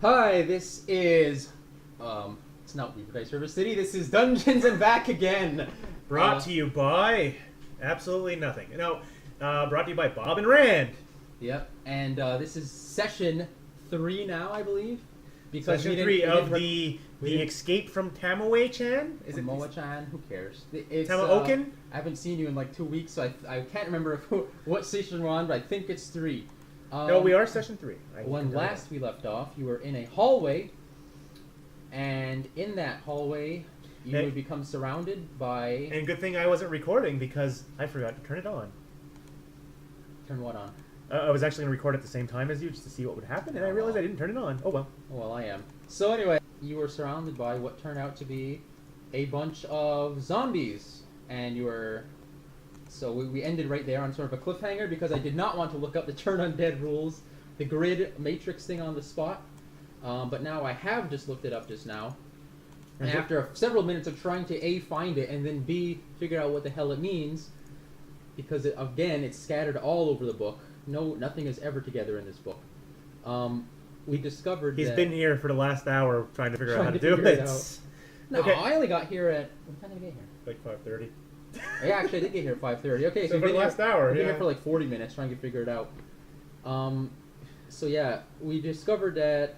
Hi, this is it's not Weaver River City. This is Dungeons and Back again. Brought to you by absolutely nothing. No, brought to you by Bob and Rand. Yep, and this is session 3 now, I believe. Because Session 3 of the escape from Tamoachan. Is it Tamoachan? Who cares? It's, Tamoachan? I haven't seen you in like 2 weeks, so I can't remember what session we're on, but I think it's 3. No, we are session 3. When last we left off, you were in a hallway, and in that hallway, you would become surrounded by... And good thing I wasn't recording because I forgot to turn it on. Turn what on? I was actually going to record at the same time as you just to see what would happen, and I realized I didn't turn it on. Oh well. Well, I am. So anyway, you were surrounded by what turned out to be a bunch of zombies, and you were... So we ended right there on sort of a cliffhanger because I did not want to look up the turn undead rules, the grid matrix thing on the spot. But now I have just looked it up just now. And after several minutes of trying to A, find it, and then B, figure out what the hell it means, because again, it's scattered all over the book. Nothing is ever together in this book. We discovered He's been here for the last hour trying to figure out how to do it. No, okay. I only got here at... What time did I get here? Like 5:30. Yeah, actually, I did get here at 5:30. Okay, so for the last hour, I've been here for like 40 minutes trying to figure it out. So yeah, we discovered that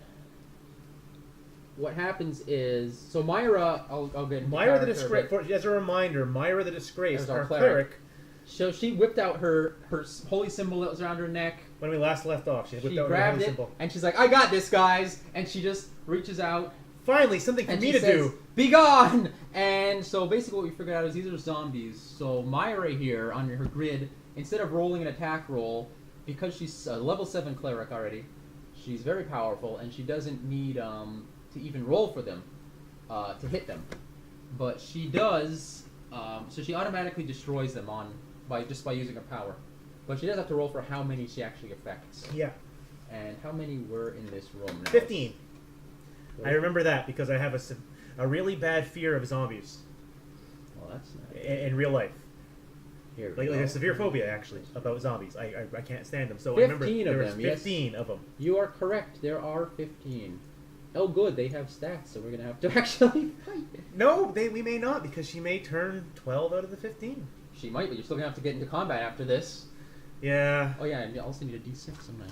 what happens is... So Myra, I'll get into Myra the Disgrace, as a reminder, Myra the Disgrace, our cleric. So she whipped out her holy symbol that was around her neck. When we last left off, she whipped out her grabbed holy it, symbol. and she's like, I got this, guys! And she just reaches out. Finally, something for me to do. Be gone! And so basically what we figured out is these are zombies. So Myra here, on her grid, instead of rolling an attack roll, because she's a level 7 cleric already, she's very powerful, and she doesn't need to even roll for them, to hit them. But she does, so she automatically destroys them just by using her power. But she does have to roll for how many she actually affects. Yeah. And how many were in this room now? 15. I remember that because I have a really bad fear of zombies. Well, that's nice. In real life. Here like a severe phobia, actually, about zombies. I can't stand them. So 15 I remember there was 15 yes. of them. You are correct. There are 15. Oh, good. They have stats, so we're going to have to actually fight. No, we may not, because she may turn 12 out of the 15. She might, but you're still going to have to get into combat after this. Yeah. Oh, yeah, and you also need a d6 somewhere.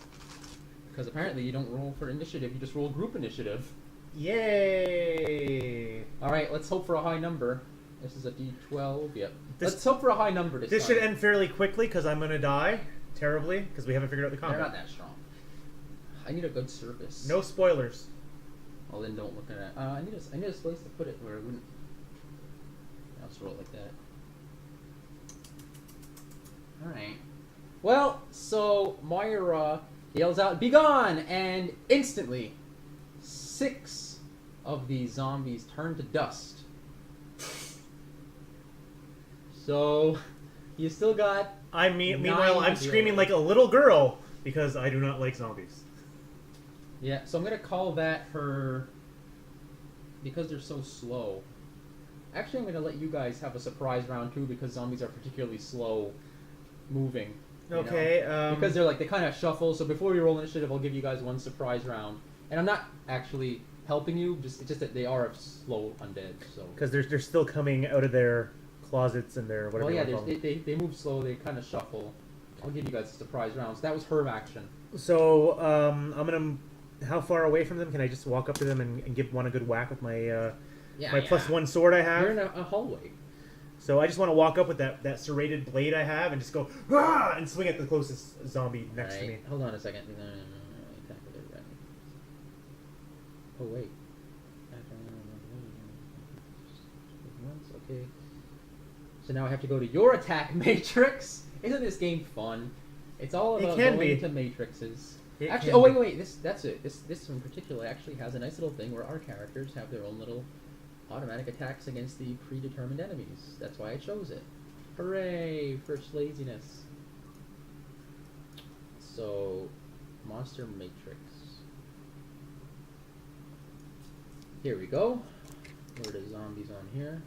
Because apparently you don't roll for initiative, you just roll group initiative. Yay! Alright, let's hope for a high number. This is a d12, yep. Let's hope for a high number this time. This should end fairly quickly, because I'm going to die terribly, because we haven't figured out the combat. They're not that strong. I need a good surface. No spoilers. Well, then don't look at it. I need a place to put it where it wouldn't... I'll just roll it like that. Alright. Well, so Myra yells out, "Be gone!" And instantly, 6 of these zombies turn to dust. So, you still got... Meanwhile, I'm screaming like a little girl because I do not like zombies. Yeah, so I'm going to call that her... Because they're so slow. Actually, I'm going to let you guys have a surprise round too because zombies are particularly slow moving. Okay. Because they kind of shuffle. So before we roll initiative, I'll give you guys one surprise round. And I'm not actually helping you. It's just that they are slow undead. So because they're still coming out of their closets and their whatever. Well, yeah, they move slow. They kind of shuffle. I'll give you guys a surprise round. So that was her action. So I'm gonna. How far away from them can I just walk up to them and give one a good whack with my +1 sword I have? You're in a hallway. So I just want to walk up with that serrated blade I have and just go Rah! And swing at the closest zombie next to me. Hold on a second. Oh wait. Okay. So now I have to go to your attack matrix. Isn't this game fun? It's all about going to matrices. Actually, wait. That's it. This in particular actually has a nice little thing where our characters have their own little automatic attacks against the predetermined enemies. That's why I chose it. Hooray! First laziness. So, monster matrix. Here we go. Where are the zombies on here?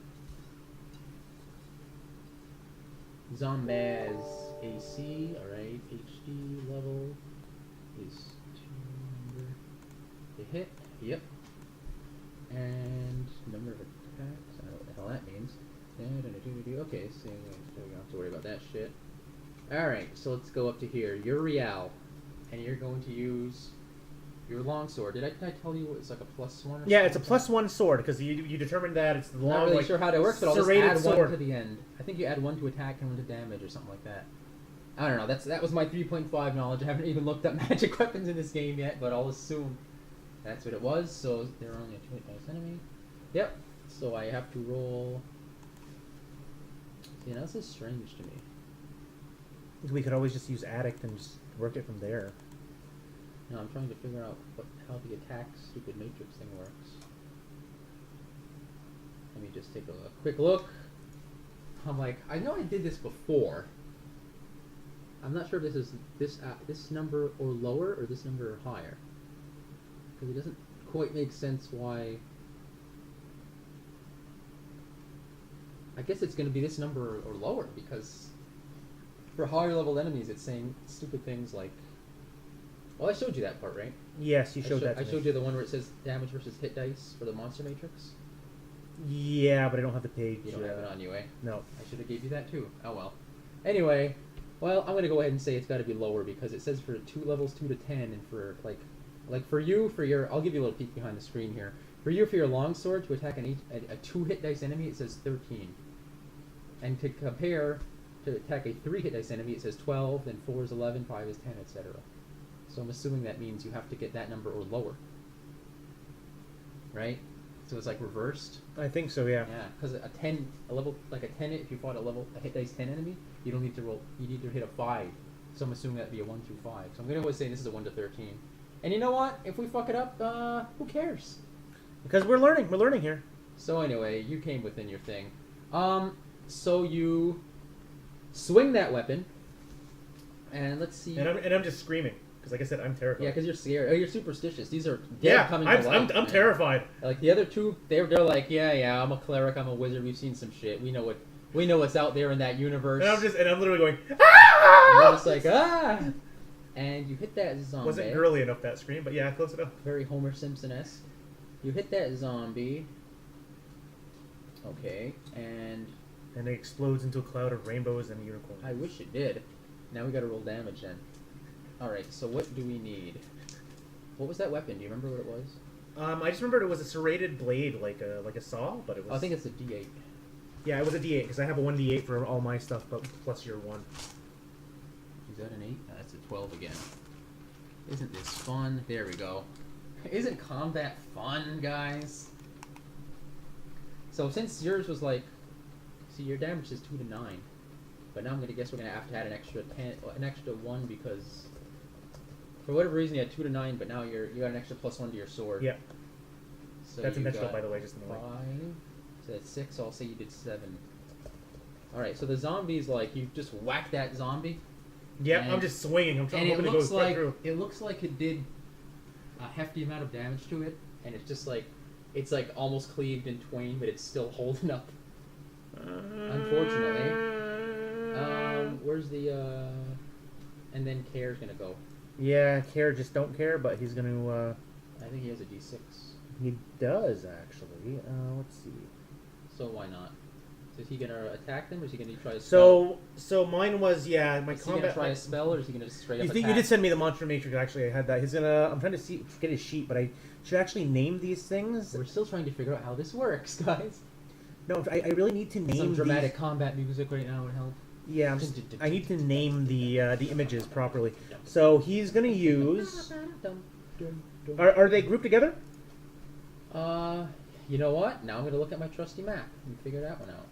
Zombies AC. Alright, HD level is 200. hit. Yep. And number of attacks. I don't know what the hell that means. Okay, so we don't have to worry about that shit. Alright, so let's go up to here. You're Rhialle, and you're going to use your longsword. Did I tell you it's like a +1 or something? Yeah, it's a +1 sword, because you determined that it's the long, not really like, sure how that works, but I'll just serrated add sword. 1 to the end. I think you add 1 to attack and 1 to damage or something like that. I don't know. That was my 3.5 knowledge. I haven't even looked up magic weapons in this game yet, but I'll assume that's what it was. So they're only a 2 hit enemy. Yep. So I have to roll. See, now this is strange to me. We could always just use addict and just work it from there. No, I'm trying to figure out how the attack stupid matrix thing works. Let me just take a quick look. I'm like, I know I did this before. I'm not sure if this is this number or lower or this number or higher, because it doesn't quite make sense why. I guess it's going to be this number or lower, because for higher level enemies it's saying stupid things like. Well, I showed you that part, right? Yes, you showed that to I showed you the one where it says damage versus hit dice for the monster matrix. Yeah, but I don't have the page. You don't have it on you, eh? No. I should have gave you that too. Oh well. Anyway, well, I'm gonna go ahead and say it's got to be lower, because it says for levels 2 to 10, and for like for your, I'll give you a little peek behind the screen here. For your longsword to attack a 2 hit dice enemy, it says 13, and to compare to attack a 3 hit dice enemy, it says 12, then 4 is 11, 5 is 10, etc. So I'm assuming that means you have to get that number or lower, right? So it's like reversed. I think so, yeah. Yeah, because a 10 if you fought a hit dice 10 enemy, you don't need to roll. You need to hit a 5. So I'm assuming that'd be a 1 through 5. So I'm gonna always say this is a 1 to 13. And you know what? If we fuck it up, who cares? Because we're learning. We're learning here. So anyway, you came within your thing. So you swing that weapon, and let's see. And I'm just screaming. Because like I said, I'm terrified. Yeah, because you're scared. Oh, you're superstitious. These are dead coming to life. I'm terrified. Like the other two, they're like, yeah, I'm a cleric, I'm a wizard. We've seen some shit. We know what's out there in that universe. And I'm literally going, ah! And you're just like, ah! And you hit that zombie. Wasn't girly enough, that scream, but yeah, close enough. Very Homer Simpson-esque. You hit that zombie. Okay, and it explodes into a cloud of rainbows and unicorns. I wish it did. Now we gotta roll damage then. Alright, so what do we need? What was that weapon? Do you remember what it was? I just remembered it was a serrated blade, like a saw, but it was... Oh, I think it's a D8. Yeah, it was a D8, because I have a 1D8 for all my stuff, but plus your 1. Is that an 8? No, that's a 12 again. Isn't this fun? There we go. Isn't combat fun, guys? So since yours was like... See, your damage is 2 to 9. But now I'm going to guess we're going to have to add an extra 1, because... For whatever reason, you had 2 to 9, but now you got an extra +1 to your sword. Yeah. So that's intentional, by the way, just in the 5. way. So that's 6, so I'll say you did 7. Alright, so the zombie's like, you just whack that zombie. Yeah, I'm just swinging. I'm trying to go straight through. It looks like it did a hefty amount of damage to it, and it's just like, it's like almost cleaved in twain, but it's still holding up. Unfortunately. Where's the, and then Cair's gonna go. Yeah, Cair just don't care, but he's gonna, I think he has a D6. He does, actually. Let's see. So why not? So is he gonna attack them, or is he gonna try a spell? So mine was, yeah, my is combat... Is he gonna try a spell, or is he gonna straight up attack? You did send me the Monster Matrix, actually. I had that. He's gonna... I'm trying to get his sheet, but I should actually name these things. We're still trying to figure out how this works, guys. No, I really need to name some dramatic combat music right now would help. Yeah, I need to name the images properly. So he's gonna use... Are they grouped together? You know what? Now I'm gonna look at my trusty map and figure that one out.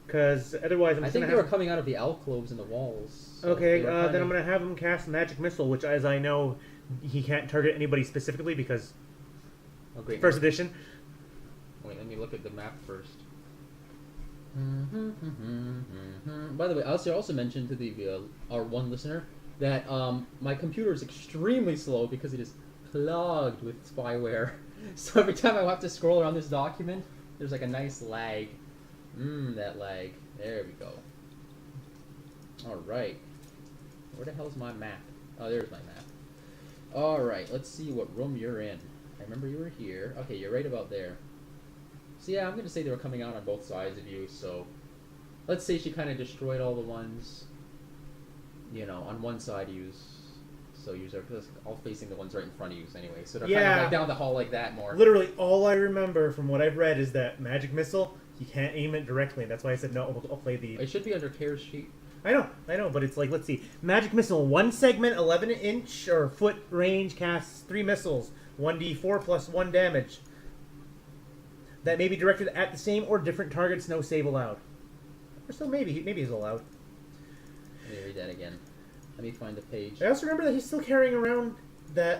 Because otherwise I think they were coming out of the alcoves in the walls. So okay, then I'm gonna have him cast Magic Missile, which, as I know, he can't target anybody specifically because... Oh, great. First edition. Wait, let me look at the map first. By the way, I also mentioned to the our one listener that my computer is extremely slow because it is clogged with spyware. So every time I have to scroll around this document, there's like a nice lag. That lag. There we go. Alright. Where the hell's my map? Oh, there's my map. Alright, let's see what room you're in. I remember you were here. Okay, you're right about there. So yeah, I'm gonna say they were coming out on both sides of you. So let's say she kind of destroyed all the ones, you know, on one side of you. So you're all facing the ones right in front of you anyway. So they're kind of like down the hall like that more. Literally, all I remember from what I've read is that magic missile, you can't aim it directly. That's why I said no. I'll play the. It should be under Cair's sheet. I know, but it's like, let's see. Magic missile, 1 segment, 11 inch or foot range, casts 3 missiles, 1d4 plus 1 damage. That may be directed at the same or different targets. No save allowed. Or still maybe he's allowed. Let me read that again. Let me find the page. I also remember that he's still carrying around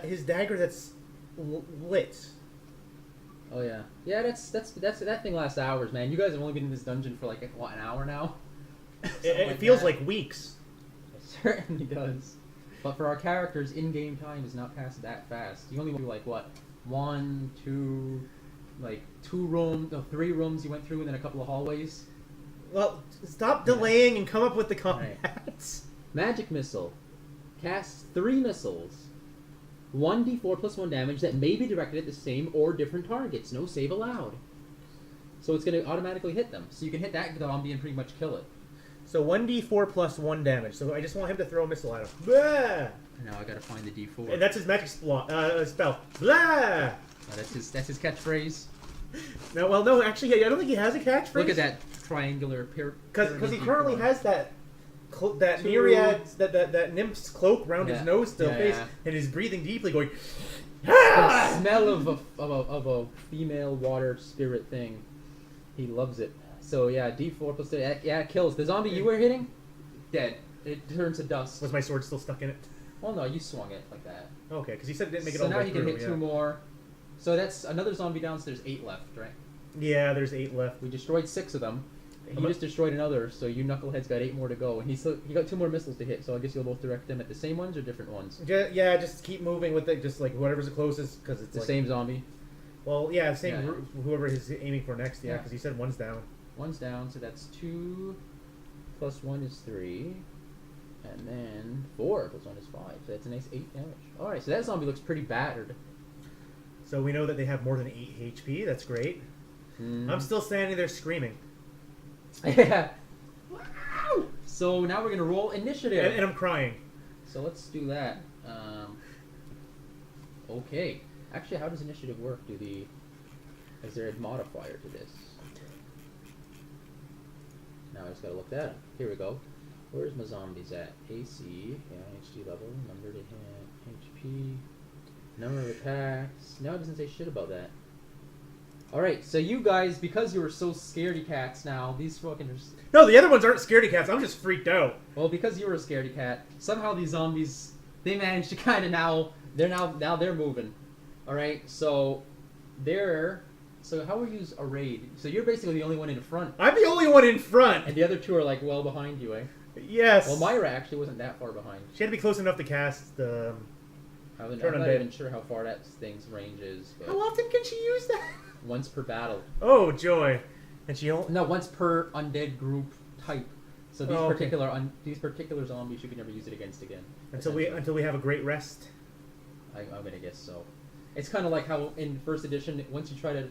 his dagger that's lit. Oh yeah, yeah. That's that thing lasts hours, man. You guys have only been in this dungeon for like what, an hour now. It feels like weeks. It certainly does. But for our characters, in-game time is not passed that fast. You only do like what, 1, 2, like 2 rooms, no, 3 rooms you went through, and then a couple of hallways. Well, stop delaying and come up with the combats. Right. Magic missile casts 3 missiles, 1d4 plus 1 damage that may be directed at the same or different targets. No save allowed. So it's going to automatically hit them. So you can hit that zombie and pretty much kill it. So 1d4 plus 1 damage. So I just want him to throw a missile at him. Blah! Now I gotta find the d4. And that's his magic spell. Blah! That's his catchphrase. No, well, no, actually, I don't think he has a catchphrase. Look at that triangular because he currently has that myriad, that nymph's cloak around his nose still, and he's breathing deeply, going. The smell of a female water spirit thing. He loves it. So yeah, d4 plus 3, yeah, it kills. The zombie you were hitting, dead. It turns to dust. Was my sword still stuck in it? Well, no, you swung it like that. Okay, because he said it didn't make it all the way through. So now you can hit 2 more. So that's another zombie down, so there's 8 left, right? Yeah, there's 8 left. We destroyed 6 of them. He just destroyed another, so you knuckleheads got 8 more to go. And he got 2 more missiles to hit, so I guess you'll both direct them at the same ones or different ones? Yeah, just keep moving with it, just like whatever's the closest, because it's the same zombie. Well, yeah, same whoever he's aiming for next, because he said 1's down. 1's down, so that's 2 plus 1 is 3. And then 4 plus 1 is 5. So that's a nice 8 damage. Alright, so that zombie looks pretty battered. So we know that they have more than 8 HP. That's great. I'm still standing there screaming. Yeah. Wow! So now we're going to roll initiative. And I'm crying. So let's do that. Okay. Actually, how does initiative work? Is there a modifier to this? Now I just got to look that up. Here we go. Where's my zombies at? AC, HD level, number to hit, HP, number of attacks. No, it doesn't say shit about that. Alright, so you guys, because you were so scaredy cats now, these fucking... No, the other ones aren't scaredy cats. I'm just freaked out. Well, because you were a scaredy cat, somehow these zombies, they managed to kind of now they're moving. Alright, so So how are you arrayed? So you're basically the only one in front. I'm the only one in front! And the other 2 are like well behind you, eh? Yes. Well, Myra actually wasn't that far behind. She had to be close enough to cast the... I'm not even sure how far that thing's range is. But how often can she use that? Once per battle. Oh, joy. And she only... No, once per undead group type. So these particular zombies you can never use it against again. Until we have a great rest? I'm going to guess so. It's kind of like how in first edition, once you try to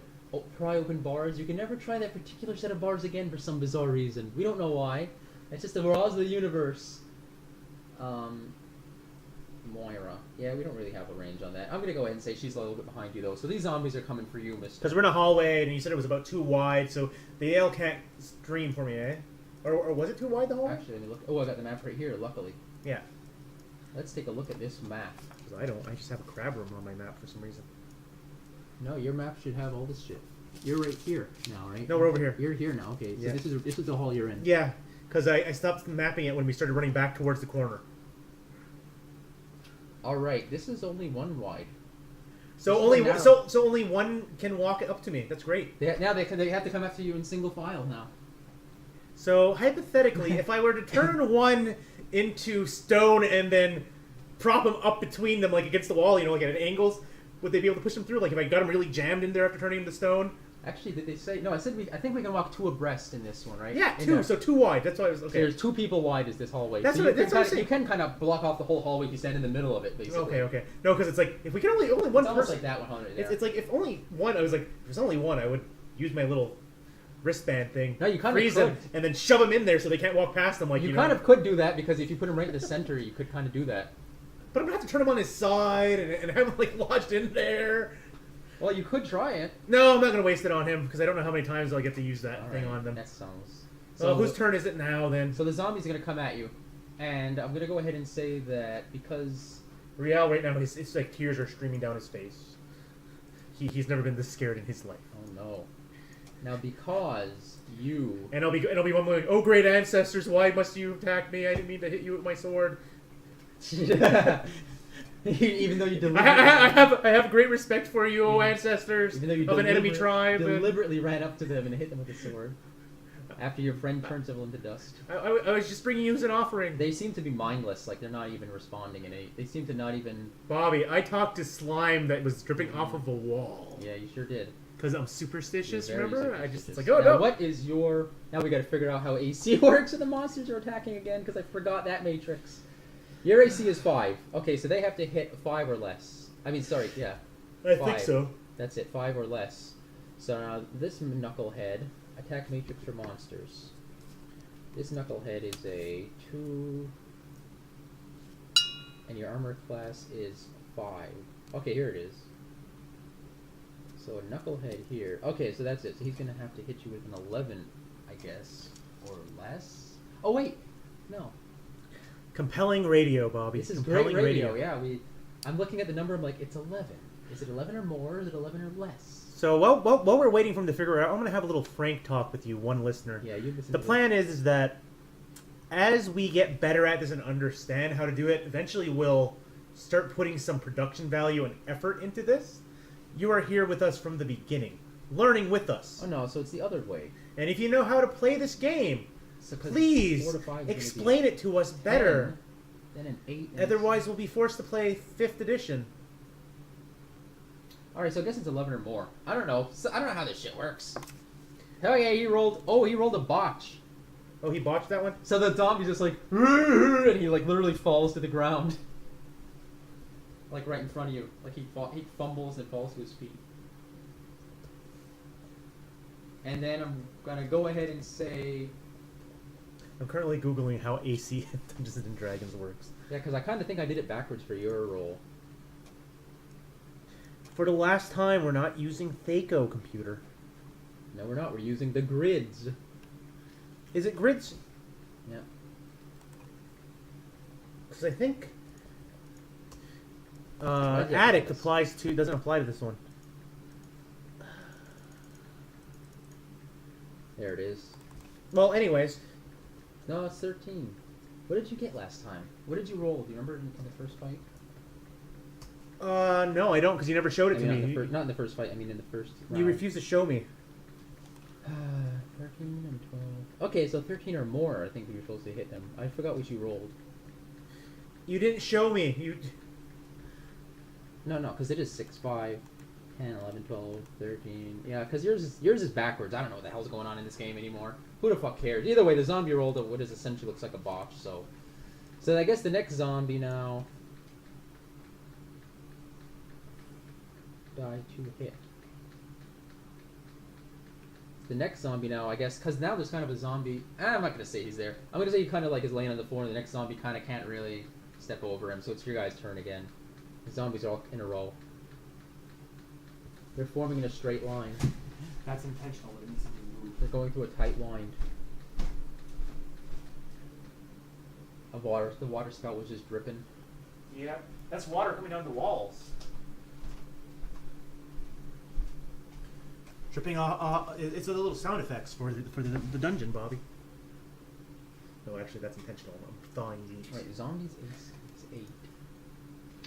pry open bars, you can never try that particular set of bars again for some bizarre reason. We don't know why. It's just the laws of the universe. Moira. Yeah, we don't really have a range on that. I'm going to go ahead and say she's a little bit behind you, though. So these zombies are coming for you, mister. Because we're in a hallway, and you said it was about 2 wide, so the ale can't stream for me, eh? Or was it too wide, the hallway? Actually, let me look. Oh, I got the map right here, luckily. Yeah. Let's take a look at this map. Because I don't. I just have a crab room on my map for some reason. No, your map should have all this shit. You're right here now, right? No, we're over here. You're here now. Okay, so this is the hall you're in. Yeah, because I stopped mapping it when we started running back towards the corner. All right, this is only 1 wide. So only one can walk up to me. That's great. Now they have to come after you in single file now. So hypothetically, if I were to turn one into stone and then prop them up between them, like against the wall, like at angles, would they be able to push them through? Like if I got them really jammed in there after turning them to stone, Actually, did they say? No, I said I think we can walk 2 abreast in this one, right? Yeah, In 2. there. So 2 wide. That's why I was So okay. there's 2 people wide is this hallway. That's so what I'm saying. you can kind of block off the whole hallway if you stand in the middle of it, basically. Okay. No, because it's like if we can only one It's almost person. like that one right there. It's like if only one. I was like, if there's only one, I would use my little wristband thing. No, you kind of freeze could. them and then shove them in there so they can't walk past them. Like You you kind know. of could do that because if you put him right in the center, you could kind of do that. But I'm gonna have to turn him on his side and have him like lodged in there. Well, you could try it. No, I'm not gonna waste it on him because I don't know how many times I'll get to use that thing on them. That sounds. So whose turn is it now then? So the zombie's gonna come at you, and I'm gonna go ahead and say that because Rhialle right now, it's like tears are streaming down his face. He's never been this scared in his life. oh no, now because you And I'll be one going, oh great ancestors, why must you attack me? I didn't mean to hit you with my sword. even though you I have great respect for you, oh ancestors even though you of an enemy tribe. deliberately ran up to them and hit them with a sword after your friend turns them into dust. I was just bringing you as an offering. They seem to be mindless, like they're not even responding, and they seem to not even. Bobby, I talked to slime that was dripping off of a wall. Yeah, you sure did. Because I'm superstitious, You're very remember? I superstitious. just, it's like, oh now, no! what is your... Now we gotta figure out how AC works when the monsters are attacking again, because I forgot that matrix. Your AC is 5. Okay, so they have to hit 5 or less. I mean, sorry, yeah. I 5. think so. That's it, 5 or less. So now this knucklehead, attack matrix for monsters. This knucklehead is a 2... And your armor class is 5. Okay, here it is. So a knucklehead here. Okay, so that's it. So he's gonna have to hit you with an 11, I guess, or less. Oh wait, no. Compelling radio, Bobby. This is Compelling great radio. Yeah, I'm looking at the number. I'm like, it's 11. Is it 11 or more? Is it 11 or less? So while we're waiting for him to figure it out, I'm gonna have a little frank talk with you, one listener. Yeah, you listen. The plan is that as we get better at this and understand how to do it, eventually we'll start putting some production value and effort into this. You are here with us from the beginning, learning with us. Oh no, so it's the other way. And if you know how to play this game, So 'cause 4 please to 5 is gonna be explain it to us better. 10, then an 8. And Otherwise, we'll be forced to play 5th edition. All right, so I guess it's 11 or more. I don't know. So I don't know how this shit works. Hell yeah, he rolled. Oh, he rolled a botch. Oh, he botched that one? So the zombie's just like, and he like literally falls to the ground. Like right in front of you. Like he fumbles and falls to his feet. And then I'm gonna go ahead and say, I'm currently Googling how AC Dungeons and Dragons works. yeah, because I kind of think I did it backwards for your roll. For the last time, we're not using Thaco computer. No, we're not. We're using the grids. Is it grids? Yeah. Because I think yeah, Attic yes. doesn't apply to this one. There it is. Well, anyways, No, it's 13. What did you get last time? What did you roll? Do you remember in the first fight? no, I don't, because you never showed it I to mean, me. not in the first fight. I mean, in the first round. You refused to show me. 13 and 12. Okay, so 13 or more, I think we were supposed to hit them. I forgot what you rolled. You didn't show me. No, because it is 6, 5, 10, 11, 12, 13. Yeah, because yours is backwards. I don't know what the hell's going on in this game anymore. Who the fuck cares? Either way, the zombie rolled what is essentially looks like a botch, so I guess the next zombie now... Die to hit. The next zombie now, I guess, because now there's kind of a zombie... I'm not going to say he's there. I'm going to say he kind of like is laying on the floor, and the next zombie kind of can't really step over him, so it's your guys' turn again. The zombies are all in a row. They're forming in a straight line. That's intentional. It needs to be moved. They're going through a tight wind. Of water. The water spout was just dripping. Yeah, that's water coming down the walls. Dripping it's a little sound effects for the dungeon, Bobby. No, actually, that's intentional. I'm thawing these. Right, zombies is 8.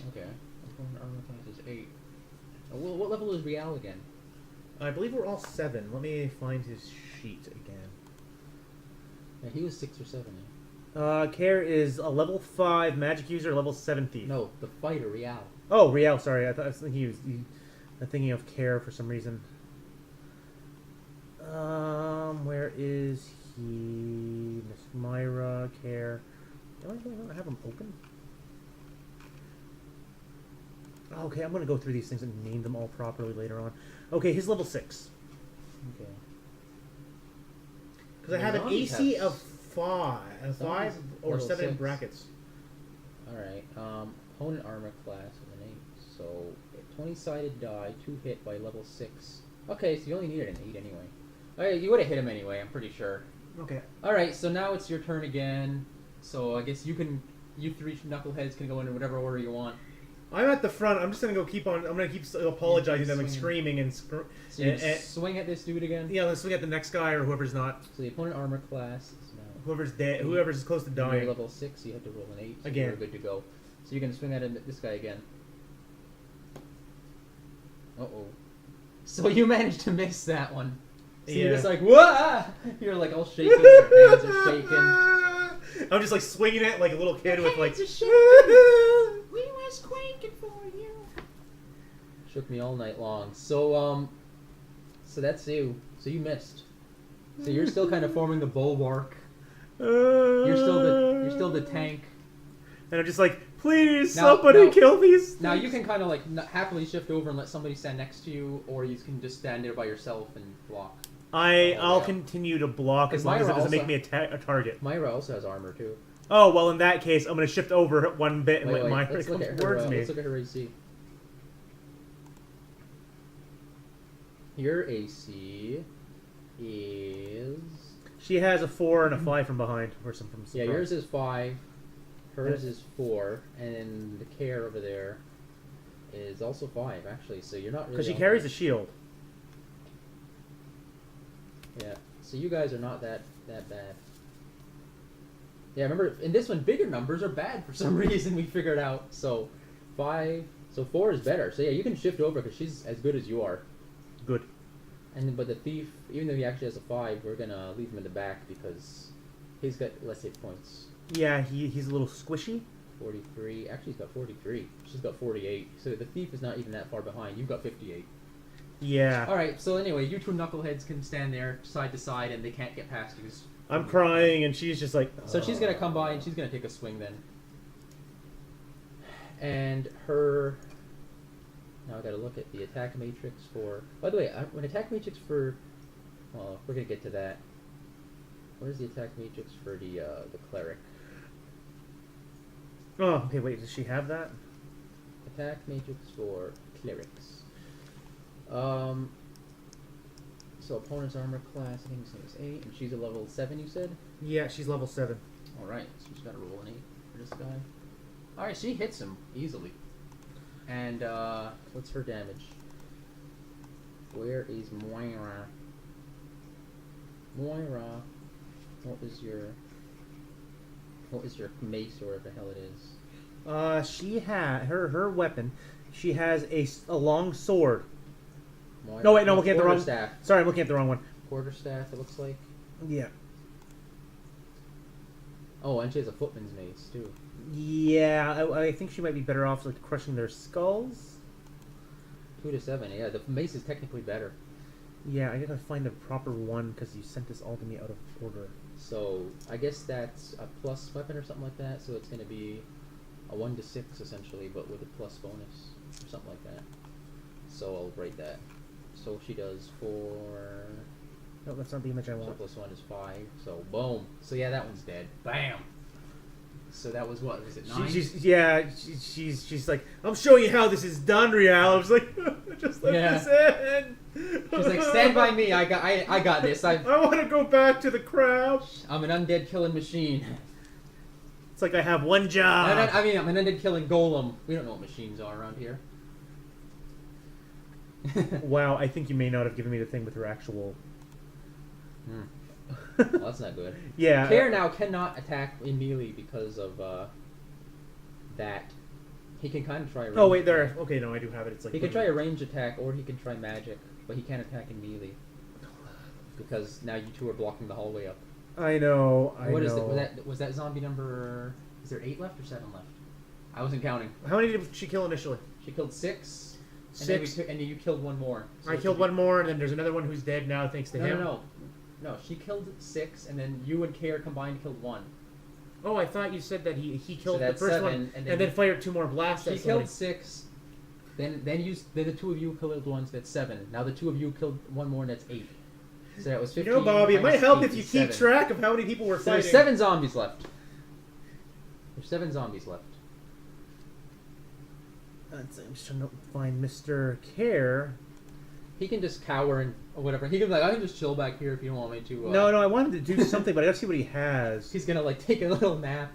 Okay. Armor class is 8. What level is Rhialle again? I believe we're all 7. Let me find his sheet again. Yeah, he was 6 or 7. Cair is a level 5 magic user, level 7 thief. No, the fighter, Rhialle. Oh, Rhialle, sorry. I was thinking of Cair for some reason. Where is he? Miss Myra, Cair. Do I have him open? Okay, I'm gonna go through these things and name them all properly later on. Okay, he's level 6. Okay. Because I have an AC of 5 or level 7 in 6. brackets. Alright, opponent armor class with an 8. So, 20-sided die, 2 hit by level 6. Okay, so you only needed an 8 anyway. Alright, you would have hit him anyway, I'm pretty sure. Okay. Alright, so now it's your turn again. So I guess you three knuckleheads can go in whatever order you want. I'm at the front. I'm just gonna I'm gonna keep apologizing to them, like screaming and. So you swing at this dude again. Yeah, let's swing at the next guy or whoever's not. So the opponent armor class is now. Whoever's dead. Whoever's close to dying. You're level 6. You have to roll an 8. So Again. You're good to go. So you can swing at this guy again. So you managed to miss that one. So you're just like, whoa! You're like all shaking. Your hands are shaking. I'm just like swinging it like a little kid with like. We was quaking for you. Shook me all night long. So so that's you. So you missed. So you're still kind of forming the bulwark. You're still the tank. And I'm just like, please, somebody kill these things. Now you can kind of like happily shift over and let somebody stand next to you, or you can just stand there by yourself and block. I'll continue to block as long as it doesn't make me a target. Myra also has armor too. Oh, well, in that case, I'm going to shift over one bit and let Myra let's come look at towards her, me. Let's look at her AC. Your AC is... She has a 4 and a 5 from behind. Or some from yeah, yours is 5. Hers is 4. And then the Cair over there is also 5, actually. So you're not really... Because she carries a shield. Yeah. So you guys are not that bad. Yeah, remember, in this one, bigger numbers are bad for some reason, we figured out. So, 5... So 4 is better. So yeah, you can shift over because she's as good as you are. Good. But the thief, even though he actually has a 5, we're gonna leave him in the back because he's got less hit points. Yeah, he's a little squishy. 43. Actually, he's got 43. She's got 48. So the thief is not even that far behind. You've got 58. Yeah. Alright, so anyway, you two knuckleheads can stand there side to side and they can't get past you. I'm crying and she's just like... So she's gonna come by and she's gonna take a swing then. And her... Now I gotta look at the attack matrix for... By the way, when attack matrix for... Well, we're gonna get to that. Where's the attack matrix for the cleric? Oh, okay, wait, does she have that? Attack matrix for clerics. So opponent's armor class, I think is 8, and she's a level 7, you said? Yeah, she's level 7. Alright, so she's gotta roll an 8 for this guy. Alright, she hits him easily. And, what's her damage? Where is Moira? Moira, what is your mace or whatever the hell it is? She had her weapon. She has a long sword. Moira, No, wait, no, I'm looking at the wrong... Quarterstaff. Sorry, I'm looking at the wrong one. Quarterstaff, it looks like. Yeah. Oh, and she has a footman's mace, too. Yeah, I think she might be better off like crushing their skulls. 2 to 7, yeah, the mace is technically better. Yeah, I gotta find a proper one because you sent this all to me out of order. So, I guess that's a plus weapon or something like that, so it's gonna be a 1 to 6 essentially, but with a plus bonus, or something like that. So I'll write that. So she does 4... No, that's not the image I So want. plus 1 is 5, so boom. So yeah, that one's dead. Bam! So that was what? Was it 9? She's like, I'm showing you how this is done, Rhialle. I was like, just let this in. She's like, stand by me. I got this. I want to go back to the crowd. I'm an undead killing machine. It's like I have one job. I mean, I'm an undead killing golem. We don't know what machines are around here. Wow, I think you may not have given me the thing with her actual... Well, that's not good. Yeah. Cair now cannot attack in melee because of that. He can kind of try. Oh wait, there. Okay, no, I do have it. It's like he can try a range attack, or he can try magic, but he can't attack in melee because now you two are blocking the hallway up. I know. What is it? Was that zombie number? Is there 8 left or 7 left? I wasn't counting. How many did she kill initially? She killed 6. And then, 6. and you killed one more. So I killed one more, and then there's another one who's dead now thanks to him. No, she killed 6, and then you and Cair combined killed 1. Oh, I thought you said that he killed the that's first 7, one and and then fired 2 more blasts She at somebody. killed 6. Then the 2 of you killed one, so that's 7. Now the 2 of you killed 1 more, and that's 8. So that was 15. You know, Bobby, it might minus help 8 if you is keep 7. track of how many people were So fighting. there's 7 zombies left. There's 7 zombies left. I'm just trying to find Mr. Cair. He can just cower and or whatever. He can be like, I can just chill back here if you don't want me to. No, I wanted to do something, but I gotta see what he has. He's gonna like take a little nap.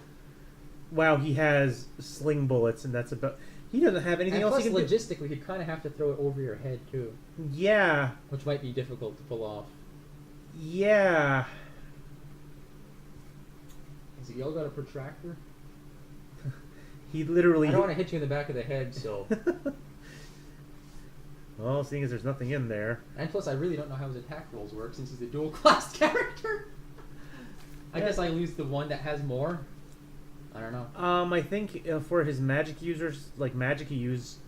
Wow, he has sling bullets, and that's about... He doesn't have anything And else plus, he can do. logistically, you kind of have to throw it over your head too, Yeah. which might be difficult to pull off. Yeah. Has he all got a protractor? He literally... I don't want to hit you in the back of the head, so. Well, seeing as there's nothing in there... And plus, I really don't know how his attack rolls work since he's a dual class character. I guess I lose the one that has more. I don't know. I think for his magic users, like magic, he used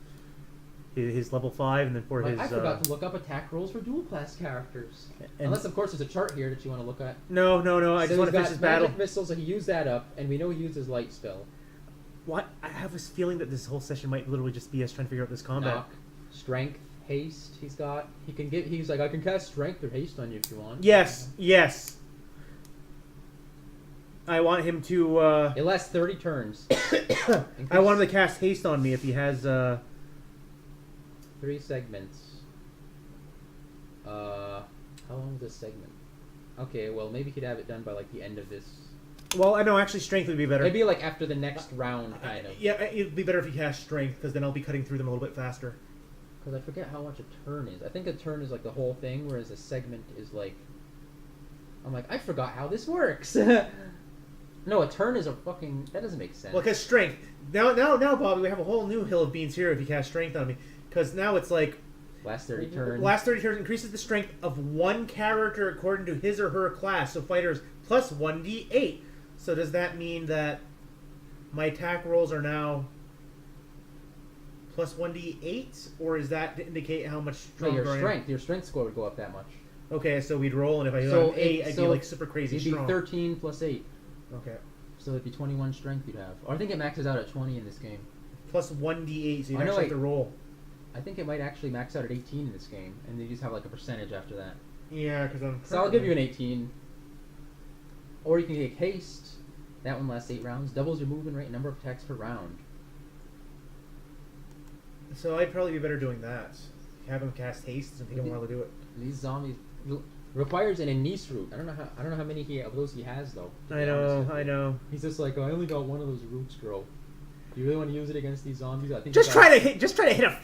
his level 5, and then for his... I forgot to look up attack rolls for dual class characters. and- Unless, of course, there's a chart here that you want to look at. No, I just want to finish his battle. Magic missiles, so he used that up, and we know he used his light spell. What? I have this feeling that this whole session might literally just be us trying to figure out this combat. Knock, strength, haste. He's got. He can get. He's like, I can cast strength or haste on you if you want. Yes. I want him to... It lasts 30 turns. I want him to cast haste on me if he has... 3 segments. How long is this segment? Okay, well maybe he'd have it done by like the end of this. Well, I know actually strength would be better. Maybe like after the next round, kind of. Yeah, it'd be better if he cast strength, because then I'll be cutting through them a little bit faster. Because I forget how much a turn is. I think a turn is like the whole thing, whereas a segment is like... I'm like, I forgot how this works. No, a turn is a fucking... That doesn't make sense. Well, because strength. Now, Bobby, we have a whole new hill of beans here if you cast strength on me. Because now it's like... Last 30 turns. Last 30 turns increases the strength of one character according to his or her class. So fighters plus 1d8. So does that mean that my attack rolls are now plus 1d8? Or is that to indicate how much No, stronger I am? your strength score would go up that much. Okay, so we'd roll, and if I got So an 8, I'd be like super crazy It'd be strong. 13 plus 8. Okay. So it'd be 21 strength you'd have. Or I think it maxes out at 20 in this game. Plus 1d8, so you I know, actually have to roll. I think it might actually max out at 18 in this game, and they just have like a percentage after that. Yeah, because I'm... So I'll give you an 18. Or you can take haste. That one lasts 8 rounds. Doubles your movement rate and number of attacks per round. So I'd probably be better doing that. Have him cast haste, doesn't take him a while to do it. These zombies requires an Anise root. I don't know how many of those he has though. to I be honest with know, you. I know. He's just like, I only got one of those roots, girl. Do you really want to use it against these zombies? I think Just try to hit a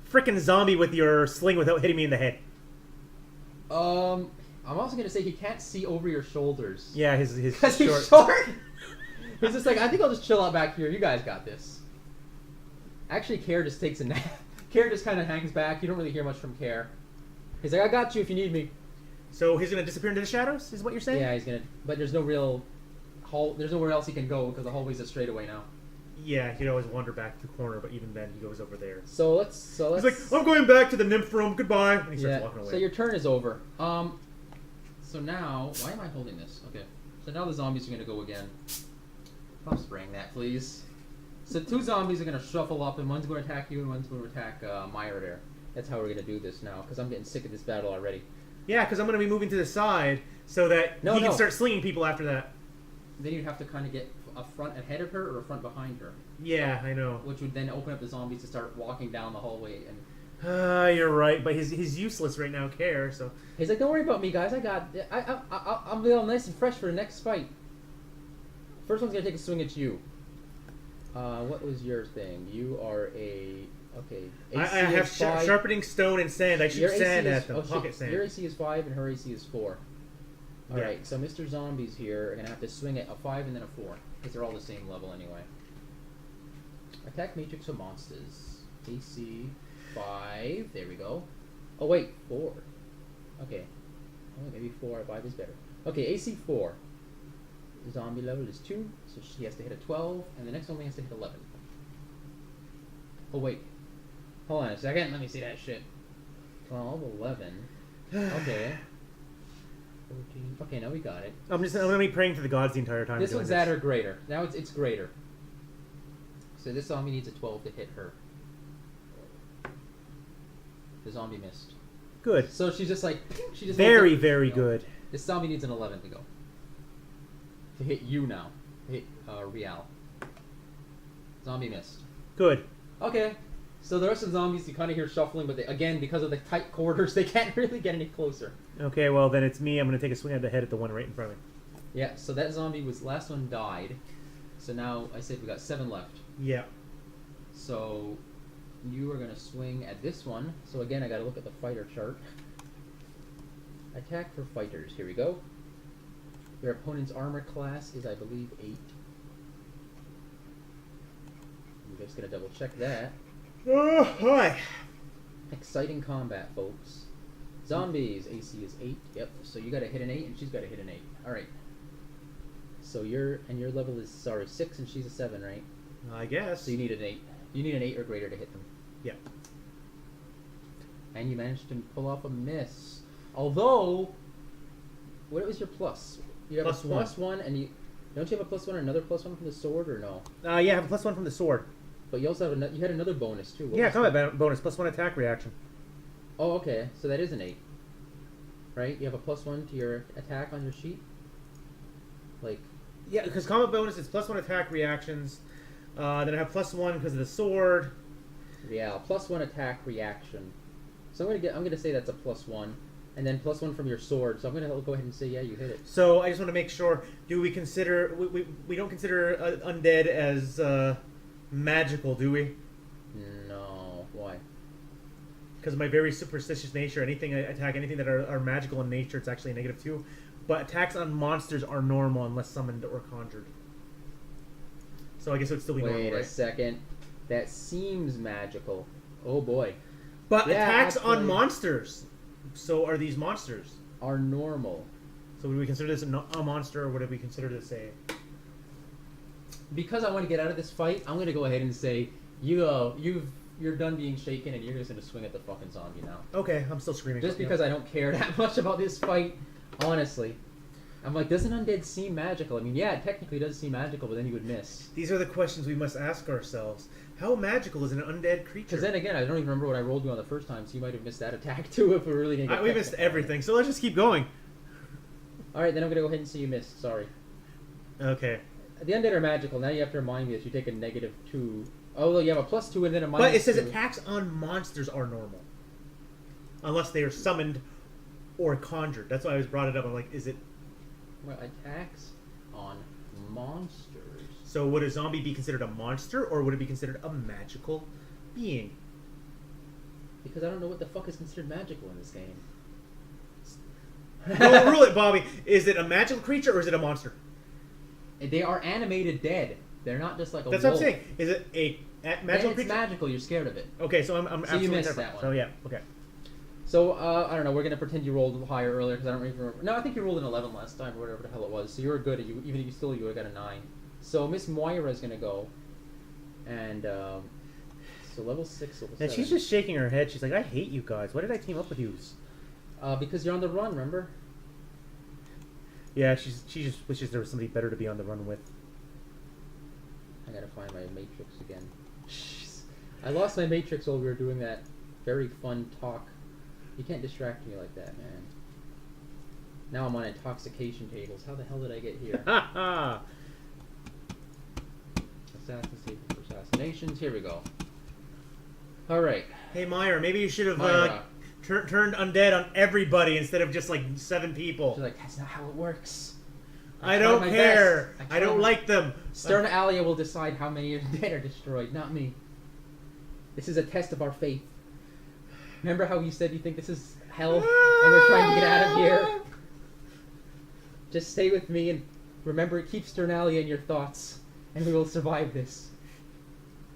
freaking zombie with your sling without hitting me in the head. I'm also gonna say he can't see over your shoulders. Yeah, his Because short. he's short. He's just like, I think I'll just chill out back here. You guys got this. Actually, Cair just takes a nap. Cair just kind of hangs back. You don't really hear much from Cair. He's like, I got you if you need me. So he's gonna disappear into the shadows, is what you're saying? Yeah, he's gonna. But there's no real hall. There's nowhere else he can go because the hallway's a straightaway now. Yeah, he could always wander back to the corner, but even then, he goes over there. So let's. He's like, I'm going back to the nymph room. Goodbye. And he starts Yeah. walking away. So your turn is over. So now, why am I holding this? Okay. So now the zombies are gonna go again. Stop spraying that, please. So 2 zombies are gonna shuffle up, and one's going to attack you, and one's going to attack Myra there. That's how we're gonna do this now, because I'm getting sick of this battle already. Yeah, because I'm gonna be moving to the side so that he can start slinging people after that. Then you'd have to kind of get a front ahead of her or a front behind her, Yeah, I know. which would then open up the zombies to start walking down the hallway. And You're right, but he's useless right now, Cair. So he's like, "Don't worry about me, guys. I'll be all nice and fresh for the next fight." First one's gonna take a swing at you. What was your thing? You are a okay. I AC have is 5. sharpening stone and sand. I shoot Your AC sand is- at them. oh, shit. Pocket sand. Your AC is 5 and her AC is 4. Yeah. Alright, so Mr. Zombies here are gonna have to swing at a 5 and then a 4. Because they're all the same level anyway. Attack matrix of monsters. AC 5. There we go. Oh wait, 4. Okay. Oh, maybe 4 or 5 is better. Okay, AC 4. The zombie level is 2, so she has to hit a 12, and the next one only has to hit 11. Oh wait. Hold on a second. Let me see that shit. 12, 11. Okay. 14. Okay, now we got it. I'm gonna be praying to the gods the entire time. This doing one's that or greater. Now it's greater. So this zombie needs a 12 to hit her. The zombie missed. Good. So she's just like Very, very good. This zombie needs an 11 to go. To hit you now. To hit Rhialle. Zombie missed. Good. Okay. So the rest of the zombies, you kind of hear shuffling, but they, again, because of the tight quarters, they can't really get any closer. Okay, well then it's me. I'm gonna take a swing at the head at the one right in front of me. Yeah, so that zombie was, last one died. So now I said we got 7 left. Yeah. So you are gonna swing at this one. So again, I gotta look at the fighter chart. Attack for fighters. Here we go. Your opponent's armor class is, I believe, 8. I'm just gonna double check that. Oh, hi. Exciting combat, folks. Zombies. AC is 8. Yep. So you gotta hit an 8, and she's gotta hit an 8. All right. So your level is 6, and she's a 7, right? I guess. So you need an 8. You need an 8 or greater to hit them. Yeah. And you managed to pull off a miss. Although, what was your plus? You have Plus a +1, and don't you have a +1 or another +1 from the sword, or no? Yeah, I have a +1 from the sword. But you also have you had another bonus too. What Yeah, was combat that? bonus, +1 attack reaction. Oh, okay. So that is an 8, right? You have a +1 to your attack on your sheet. Like. Yeah, because combat bonus is +1 attack reactions. Then I have +1 because of the sword. Yeah, +1 attack reaction. So I'm gonna say that's a +1, and then +1 from your sword. So I'm gonna go ahead and say, yeah, you hit it. So I just want to make sure. Do we consider we don't consider undead as magical, do we? No. Why? Because of my very superstitious nature, anything I attack, anything that are magical in nature, it's actually a -2. But attacks on monsters are normal unless summoned or conjured. So I guess it would still be normal, Wait a right? second. That seems magical. Oh boy. But Yeah, attacks on actually- monsters. So are these monsters? Are normal. So would we consider this a monster, or would we consider this a... Because I want to get out of this fight, I'm gonna go ahead and say you're done being shaken, and you're just gonna swing at the fucking zombie now. Okay, I'm still screaming. Just because I don't care that much about this fight, honestly. I'm like, doesn't undead seem magical? I mean, yeah, it technically does seem magical, but then you would miss. These are the questions we must ask ourselves. How magical is an undead creature? Because then again, I don't even remember what I rolled you on the first time, so you might have missed that attack too if we're really gonna get We missed everything, so let's just keep going. Alright, then I'm gonna go ahead and say you missed, sorry. Okay. The undead are magical, now you have to remind me that you take a -2. Oh, you have a +2 and then a -2. But it says attacks on monsters are normal. Unless they are summoned or conjured. That's why I was brought it up. I'm like, is it... Well, attacks on monsters. So would a zombie be considered a monster, or would it be considered a magical being? Because I don't know what the fuck is considered magical in this game. Don't rule it, Bobby. Is it a magical creature, or is it a monster? They are animated dead. They're not just like a That's wolf. what I'm saying. Is it a magical Then it's creature? magical, you're scared of it. Okay, so I'm So you absolutely missed terrified. that one. So yeah, okay. So, I don't know, we're going to pretend you rolled higher earlier, because I don't even remember. No, I think you rolled an 11 last time, or whatever the hell it was. So you were good, even if you would have got a 9. So Miss Moira's going to go, and, so level 6, level 7. And she's just shaking her head. She's like, I hate you guys. Why did I team up with you? Because you're on the run, remember? Yeah, she just wishes there was somebody better to be on the run with. I gotta find my matrix again. Jeez. I lost my matrix while we were doing that very fun talk. You can't distract me like that, man. Now I'm on intoxication tables. How the hell did I get here? Ha ha! Assassinations. Here we go. Alright. Hey, Meyer, maybe you should have Myra. turned undead on everybody instead of just like 7 people. She's like, that's not how it works. I tried don't my care. best. I don't like them. Stern Alia will decide how many of dead are destroyed, not me. This is a test of our faith. Remember how you said you think this is hell and we're trying to get out of here? Just stay with me and remember, keep Stern Alia in your thoughts, and we will survive this.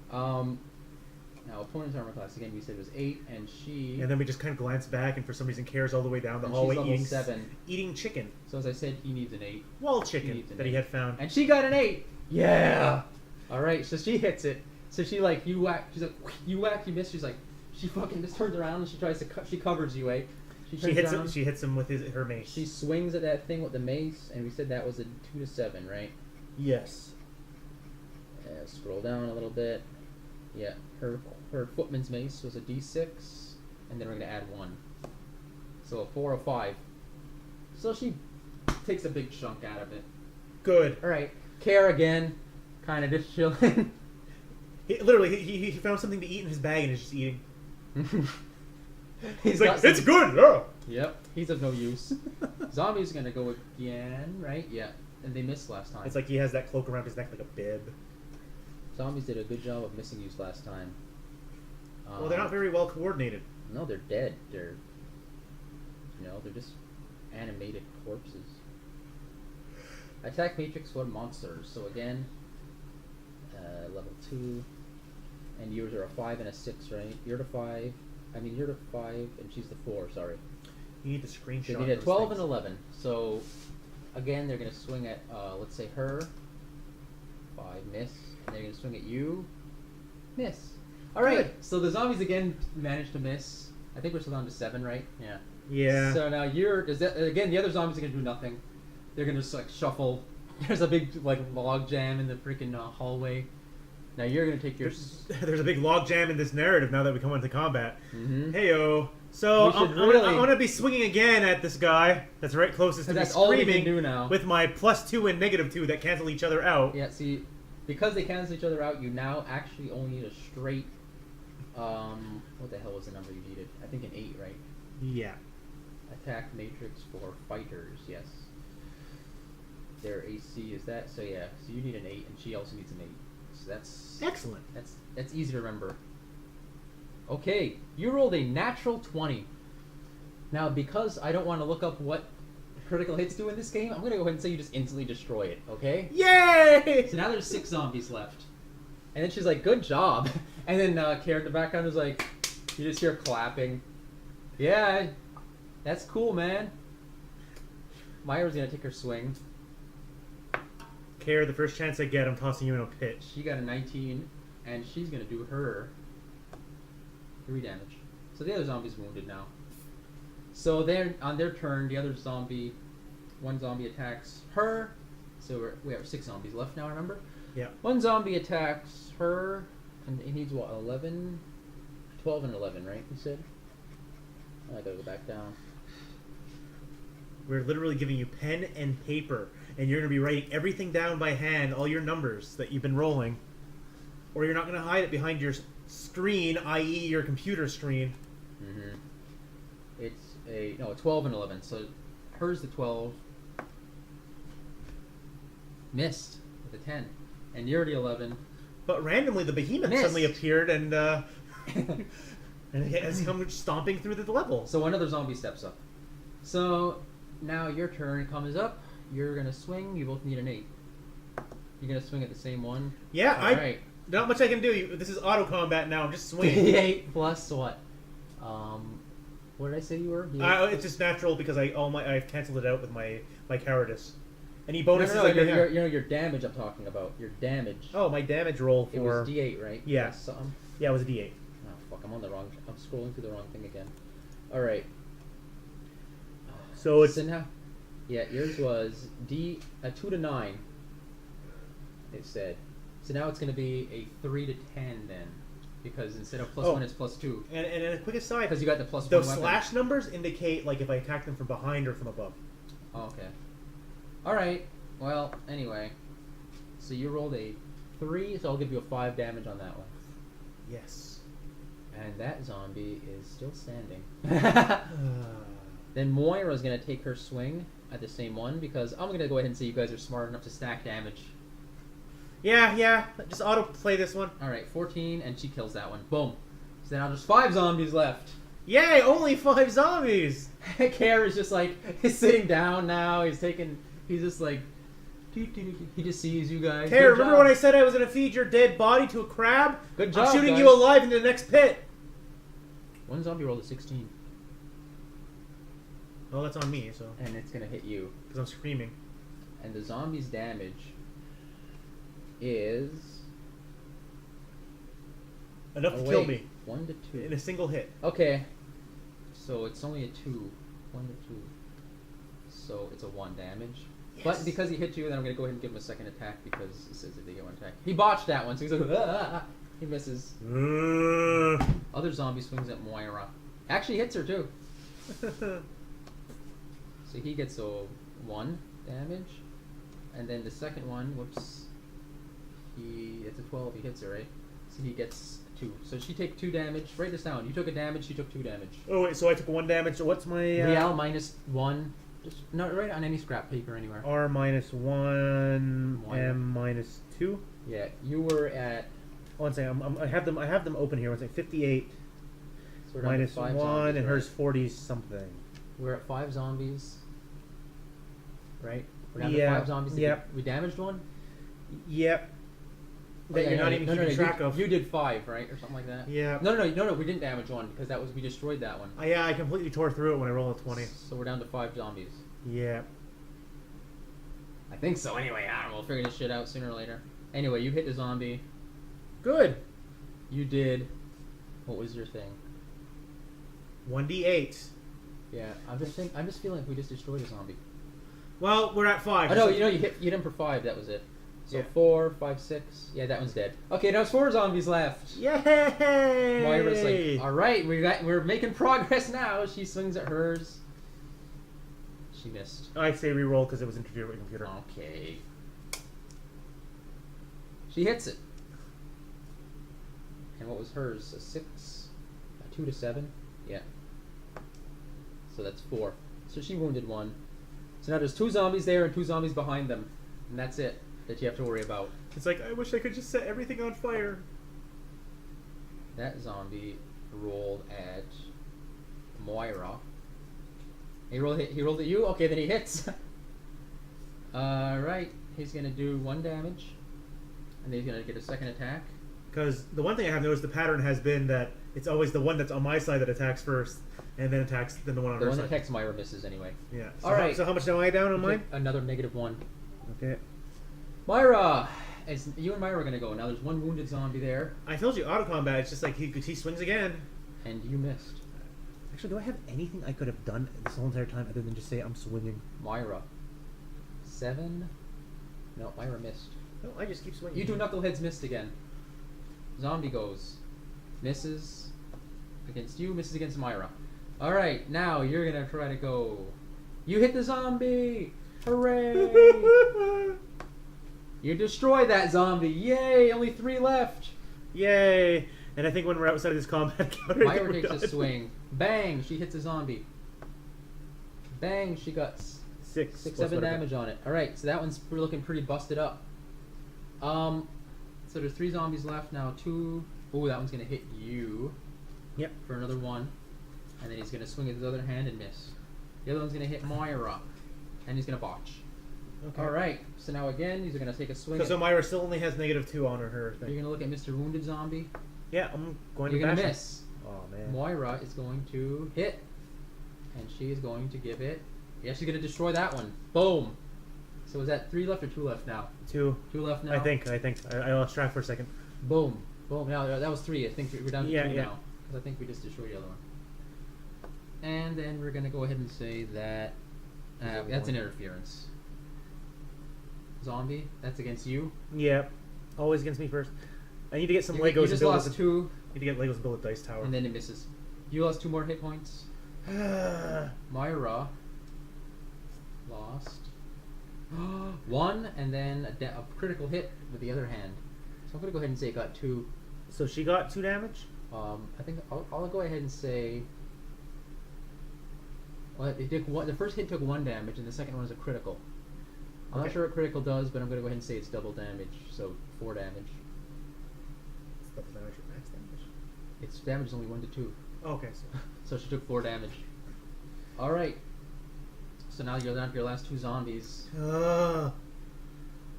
Now, opponent's armor class, again, we said was 8, and she... And then we just kind of glance back, and for some reason, Cair's all the way down the and hallway she's level eating 7. eating chicken, So as I said, he needs an 8. wall He chicken needs an that he 8. had found. And she got an 8! Yeah! Alright, so she hits it. So she, like, you whack, she's like, you whack, you miss, she's like, She fucking just turns around and she tries to she covers you, eh? She turns hits around, him. She hits him with her mace. She swings at that thing with the mace, and we said that was a 2 to 7, right? Yes. Scroll down a little bit. Yeah, her footman's mace was a D6, and then we're gonna add 1. So a 4 or 5. So she takes a big chunk out of it. Good. All right, Cair again, kind of just chilling. He found something to eat in his bag and is just eating. He's like, it's good. Yeah. Yep, he's of no use. Zombie's gonna go again, right? Yeah, and they missed last time. It's like he has that cloak around his neck like a bib. Zombies did a good job of missing use last time. Well, they're not very well coordinated. No, they're dead. They're just animated corpses. Attack matrix 1 monsters. So again, level 2, and yours are a 5 and a 6, right? You're the 5. I mean, you're the 5, and she's the 4. Sorry. You need the screenshot. They need a 12 and 11. So again, they're gonna swing at let's say her. 5 miss, and they're gonna swing at you. Miss. All right. Good. So the zombies again managed to miss. I think we're still down to 7, right? Yeah. Yeah. So now again, the other zombies are gonna do nothing. They're gonna just like shuffle. There's a big like log jam in the freaking hallway. Now you're gonna take your. There's a big log jam in this narrative now that we come into combat. Mm-hmm. Heyo. So I'm gonna be swinging again at this guy that's right closest to me, that's all we can screaming do now. with my +2 and -2 that cancel each other out. Yeah. See, because they cancel each other out, you now actually only need a straight. What the hell was the number you needed? I think an 8, right? Yeah. Attack matrix for fighters. Yes. Their AC is that. So yeah. So you need an 8, and she also needs an 8. So that's Excellent. That's easy to remember. Okay, you rolled a natural 20. Now, because I don't want to look up what critical hits do in this game, I'm going to go ahead and say you just instantly destroy it, okay? Yay! So now there's 6 zombies left. And then she's like, good job. And then Cair in the background is like, you just hear clapping. Yeah, that's cool, man. Myra's going to take her swing. Cair, the first chance I get, I'm tossing you in a pit. She got a 19, and she's going to do her 3 damage. So the other zombie's wounded now. So they're on their turn. The other zombie, one zombie attacks her. So we have 6 zombies left now. Remember? Yeah. One zombie attacks her, and he needs what? 11, 12, and 11, right? You said. I gotta go back down. We're literally giving you pen and paper, and you're gonna be writing everything down by hand, all your numbers that you've been rolling, or you're not gonna hide it behind your screen, i.e., your computer screen. Mm-hmm. It's a 12 and 11. So hers the 12. Missed with a 10, and you're the 11. But randomly, the behemoth Missed. suddenly appeared and it has come stomping through the level. So one other zombie steps up. So now your turn comes up. You're gonna swing. You both need an 8. You're gonna swing at the same one. Yeah, All right. not much I can do. This is auto combat now. I'm just swinging. 8 plus what? What did I say you were? It's just natural because I've canceled it out with my cowardice. Any bonuses? No, I may have? your damage. I'm talking about your damage. Oh, my damage roll It for was D8, right? Yeah. Plus something. Yeah, it was a D8. Oh fuck! I'm scrolling through the wrong thing again. All right. So it's now, yeah, yours was a 2 to 9. It said. So now it's going to be a 3 to 10 then, because instead of +1, it's +2. and a quick aside, Because you got the +1 those weapon. slash numbers indicate like if I attack them from behind or from above. Oh, okay. All right. Well, anyway. So you rolled a 3, so I'll give you a 5 damage on that one. Yes. And that zombie is still standing. Then Moira's going to take her swing at the same one, because I'm going to go ahead and say you guys are smart enough to stack damage. Yeah. Just auto play this one. Alright, 14, and she kills that one. Boom. So now there's 5 zombies left. Yay! Only 5 zombies. Cair is just like, he's sitting down now. He's just like, he just sees you guys. Cair, Good remember job. when I said I was gonna feed your dead body to a crab? Good job, I'm shooting guys. you alive into the next pit. One zombie rolled a 16, Oh, that's on me, so and it's gonna hit you. because I'm screaming. And the zombie's damage is Enough Oh, to kill wait. me 1 to 2. in a single hit. Okay. So it's only a 2. 1 to 2. So it's a 1 damage. But because he hit you, then I'm going to go ahead and give him a second attack because it says if they get 1 attack. He botched that one, so he's like, ah! He misses. Other zombie swings at Moira. Actually hits her too. So he gets a 1 damage. And then the second one, whoops. It's a 12, he hits her, right? So he gets 2. So she take 2 damage. Write this down. You took a damage, she took 2 damage. Oh wait, so I took 1 damage. What's my Rhialle minus 1. Just not write it on any scrap paper anywhere. R minus 1, Moira. M minus 2. Yeah, you were at. One second, I have them open here. One second, 58 So we're down to minus 5 1, zombies, and right? hers 40 something. We're at 5 zombies. Right? We're down Yeah, to 5 zombies. yep. We damaged 1? Yep. Oh, That yeah, you're no, not even no, keeping no, track you, of. You did 5, right? Or something like that? Yeah. No, we didn't damage 1 because we destroyed that one. Yeah, I completely tore through it when I rolled a 20. So we're down to 5 zombies. Yeah. I think so anyway. I don't know. We'll figure this shit out sooner or later. Anyway, you hit the zombie. Good. You did. What was your thing? 1d8. Yeah, I'm just feeling like we just destroyed a zombie. Well, we're at 5. Oh no, you hit him for 5. That was it. So Yeah. 4, 5, 6. Yeah, that one's dead. Okay, now it's 4 zombies left. Yay! Moira's like, all right, we're making progress now. She swings at hers. She missed. I say reroll because it was interfered with the computer. Okay. She hits it. And what was hers? A 6, a 2 to 7. Yeah. So that's 4. So she wounded 1. So now there's 2 zombies there and 2 zombies behind them, and that's it that you have to worry about. It's like, I wish I could just set everything on fire. That zombie rolled at Moira. He rolled at you? Okay, then he hits. Alright. He's gonna do 1 damage. And then he's gonna get a second attack. Because the one thing I have noticed, the pattern has been that it's always the one that's on my side that attacks first, and then the one on The her one side. that attacks Moira misses anyway. Yeah. So Alright. So how much am I down on mine? Another -1. Okay. Myra! As you and Myra are gonna go. Now there's 1 wounded zombie there. I told you, auto combat. It's just like he swings again. And you missed. Actually, do I have anything I could have done this whole entire time other than just say I'm swinging? Myra. 7. No, Myra missed. No, I just keep swinging. You two knuckleheads missed again. Zombie goes. Misses against you, misses against Myra. Alright, now you're gonna try to go. You hit the zombie! Hooray! You destroy that zombie! Yay! Only 3 left! Yay! And I think when we're outside of this combat counter, Myra takes a swing. Bang! She hits a zombie. Bang! She got 6, 7 damage on it. Alright, so that one's looking pretty busted up. So there's 3 zombies left now. 2. Oh, that one's gonna hit you. Yep. For another 1. And then he's gonna swing with his other hand and miss. The other one's gonna hit Moira. And he's gonna botch. Okay. Alright, so now again, he's gonna take a swing. So Myra still only has -2 on her thing. You're gonna look at Mr. Wounded Zombie. Yeah, I'm going You're to gonna bash him. miss. Oh man. Moira is going to hit. And she is going to give it. Yeah, she's gonna destroy that one. Boom! So is that 3 left or 2 left now? 2. 2 left now? I think. I lost track for a second. Boom. Boom. Now that was 3. I think we're down to 2 Yeah. now. Because I think we just destroyed the other one. And then we're gonna go ahead and say that that's an interference. Zombie, that's against you. Yeah. Always against me first. I need to get some You Legos just and build lost 2, Need to get Legos and build a dice tower. and then it misses. You lost 2 more hit points. Myra lost 1, and then a critical hit with the other hand. So I'm gonna go ahead and say it got 2. So she got 2 damage? I think I'll go ahead and say. Well, it did the first hit took 1 damage, and the second one was a critical. I'm not Okay. sure what critical does, but I'm going to go ahead and say it's double damage, so 4 damage. It's double damage or max damage? Its damage is only 1 to 2, Okay, so. so she took 4 damage. All right. So now you're down to your last 2 zombies. You're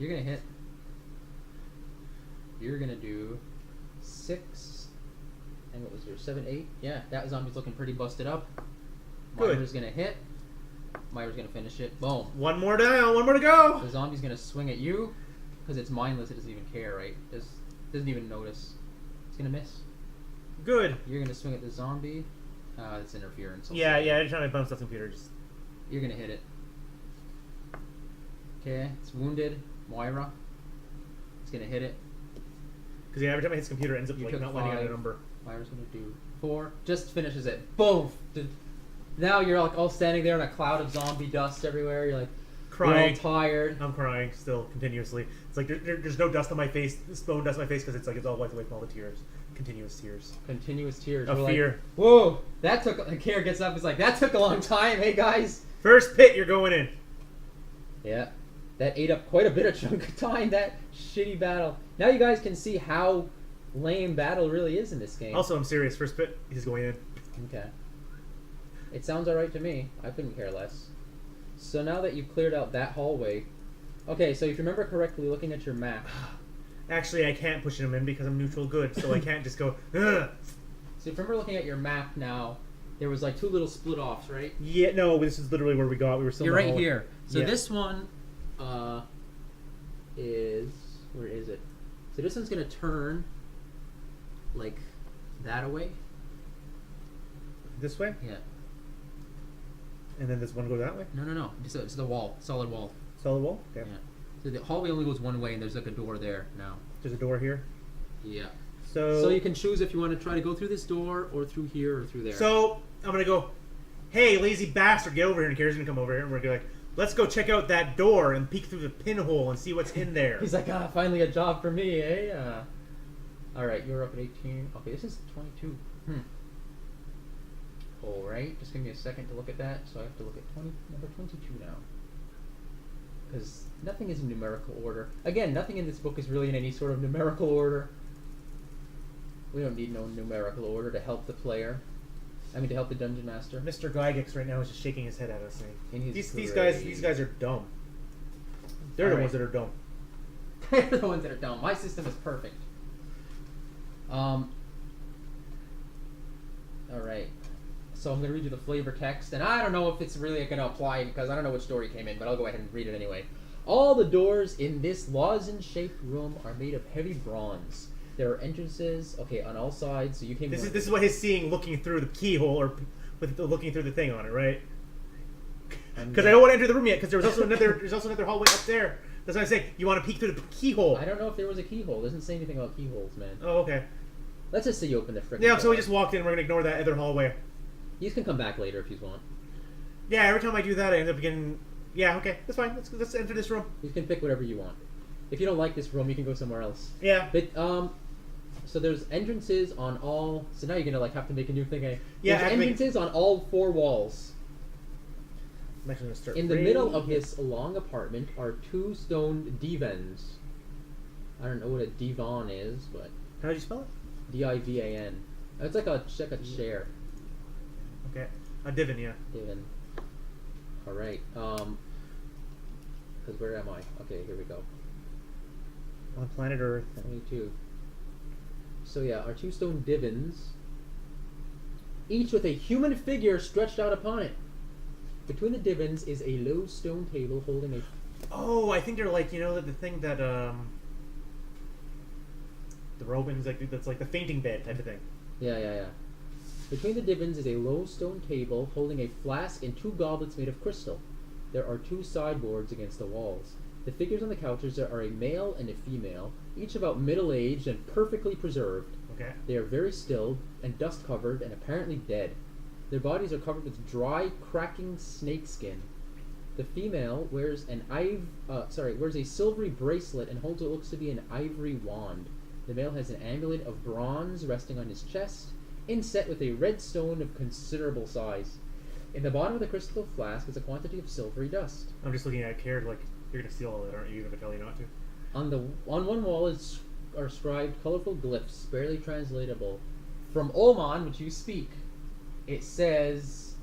gonna hit. You're gonna do 6. And what was your 7, 8? Yeah, that zombie's looking pretty busted up. Good. Myra's gonna hit. Myra's gonna finish it. Boom. One more down, one more to go! The zombie's gonna swing at you because it's mindless. It doesn't even care, right? Doesn't even notice. It's gonna miss. Good. You're gonna swing at the zombie. It's interference. Yeah. Anytime I bounce off the computer, just You're gonna hit it. Okay, it's wounded. Moira. It's gonna hit it. because every time I hit the computer, it ends up You like took not letting out a 5. number. Moira's gonna do 4. Just finishes it. Boom. Now you're like all standing there in a cloud of zombie dust everywhere. You're like Crying. You're all tired. I'm crying still continuously. It's like there's no dust on my face, stone dust on my face because it's all wiped away from all the tears, continuous tears Continuous tears. of We're fear. Like, whoa, that took. And Cair gets up. It's like that took a long time. Hey guys. First pit, you're going in. Yeah, that ate up quite a bit of chunk of time. That shitty battle. Now you guys can see how lame battle really is in this game. Also, I'm serious. First pit, he's going in. Okay. It sounds alright to me. I couldn't care less. So now that you've cleared out that hallway... Okay, so if you remember correctly, looking at your map... Actually, I can't push him in because I'm neutral good, so I can't just go, ugh. So if you remember looking at your map now, there was like 2 little split-offs, right? Yeah, no, this is literally where we got. We were still You're in the right hallway. here. So Yeah. this one is... Where is it? So this one's going to turn like that away. This way? Yeah. And then this one go that way? No. It's the wall. Solid wall. Solid wall? Okay. Yeah. So the hallway only goes one way, and there's like a door there now. There's a door here. Yeah. So So you can choose if you want to try to go through this door, or through here, or through there. So I'm gonna go, hey, lazy bastard, get over here. And Cair's gonna come over here, and we're gonna be like, let's go check out that door and peek through the pinhole and see what's in there. He's like, finally a job for me, eh? Alright, you're up at 18. Okay, this is 22. Alright, just give me a second to look at that. So I have to look at number 22 now. Because nothing is in numerical order. Again, nothing in this book is really in any sort of numerical order. We don't need no numerical order to help the player. I mean, to help the dungeon master. Mr. Gygax right now is just shaking his head at us saying, In his these grave. guys are dumb. They're the Alright. ones that are dumb. They're the ones that are dumb. My system is perfect. Alright. So I'm going to read you the flavor text, and I don't know if it's really going to apply because I don't know which door he came in, but I'll go ahead and read it anyway. All the doors in this lozenge-shaped room are made of heavy bronze. There are entrances, okay, on all sides. So you came. This is what he's seeing looking through the keyhole or looking through the thing on it, right? Because I don't want to enter the room yet. Because there's also another hallway up there. That's what I'm saying. You want to peek through the keyhole. I don't know if there was a keyhole. It doesn't say anything about keyholes, man. Oh, okay. Let's just say you open the frickin' Yeah, door. so we just walked in. We're gonna ignore that other hallway. You can come back later if you want. Yeah, every time I do that, I end up getting. Yeah, okay, that's fine. Let's enter this room. You can pick whatever you want. If you don't like this room, you can go somewhere else. Yeah. But so there's entrances on all. So now you're gonna like have to make a new thing. Eh? Yeah, I There's have to make- entrances on all 4 walls. I'm actually gonna start. In the middle of this long apartment are 2 stone divans. I don't know what a divan is, but How do you spell it? D-I-V-A-N. It's like a chair. Okay, a divan. Yeah. Divan. All right. Because where am I? Okay, here we go. On planet Earth. 22. So yeah, our 2 stone divans, each with a human figure stretched out upon it. Between the divans is a low stone table holding a... Oh, I think they're like the thing that the Romans like that's like the fainting bed type of thing. Yeah. Between the divans is a low stone table holding a flask and 2 goblets made of crystal. There are 2 sideboards against the walls. The figures on the couches are a male and a female, each about middle-aged and perfectly preserved. Okay. They are very still and dust-covered and apparently dead. Their bodies are covered with dry, cracking snakeskin. The female wears wears a silvery bracelet and holds what looks to be an ivory wand. The male has an amulet of bronze resting on his chest, inset with a red stone of considerable size. In the bottom of the crystal flask is a quantity of silvery dust. I'm just looking at Cair like you're gonna steal all that, aren't you? Even if I tell you not to. On one wall are scribed colorful glyphs, barely translatable. From Oman, which you speak, it says,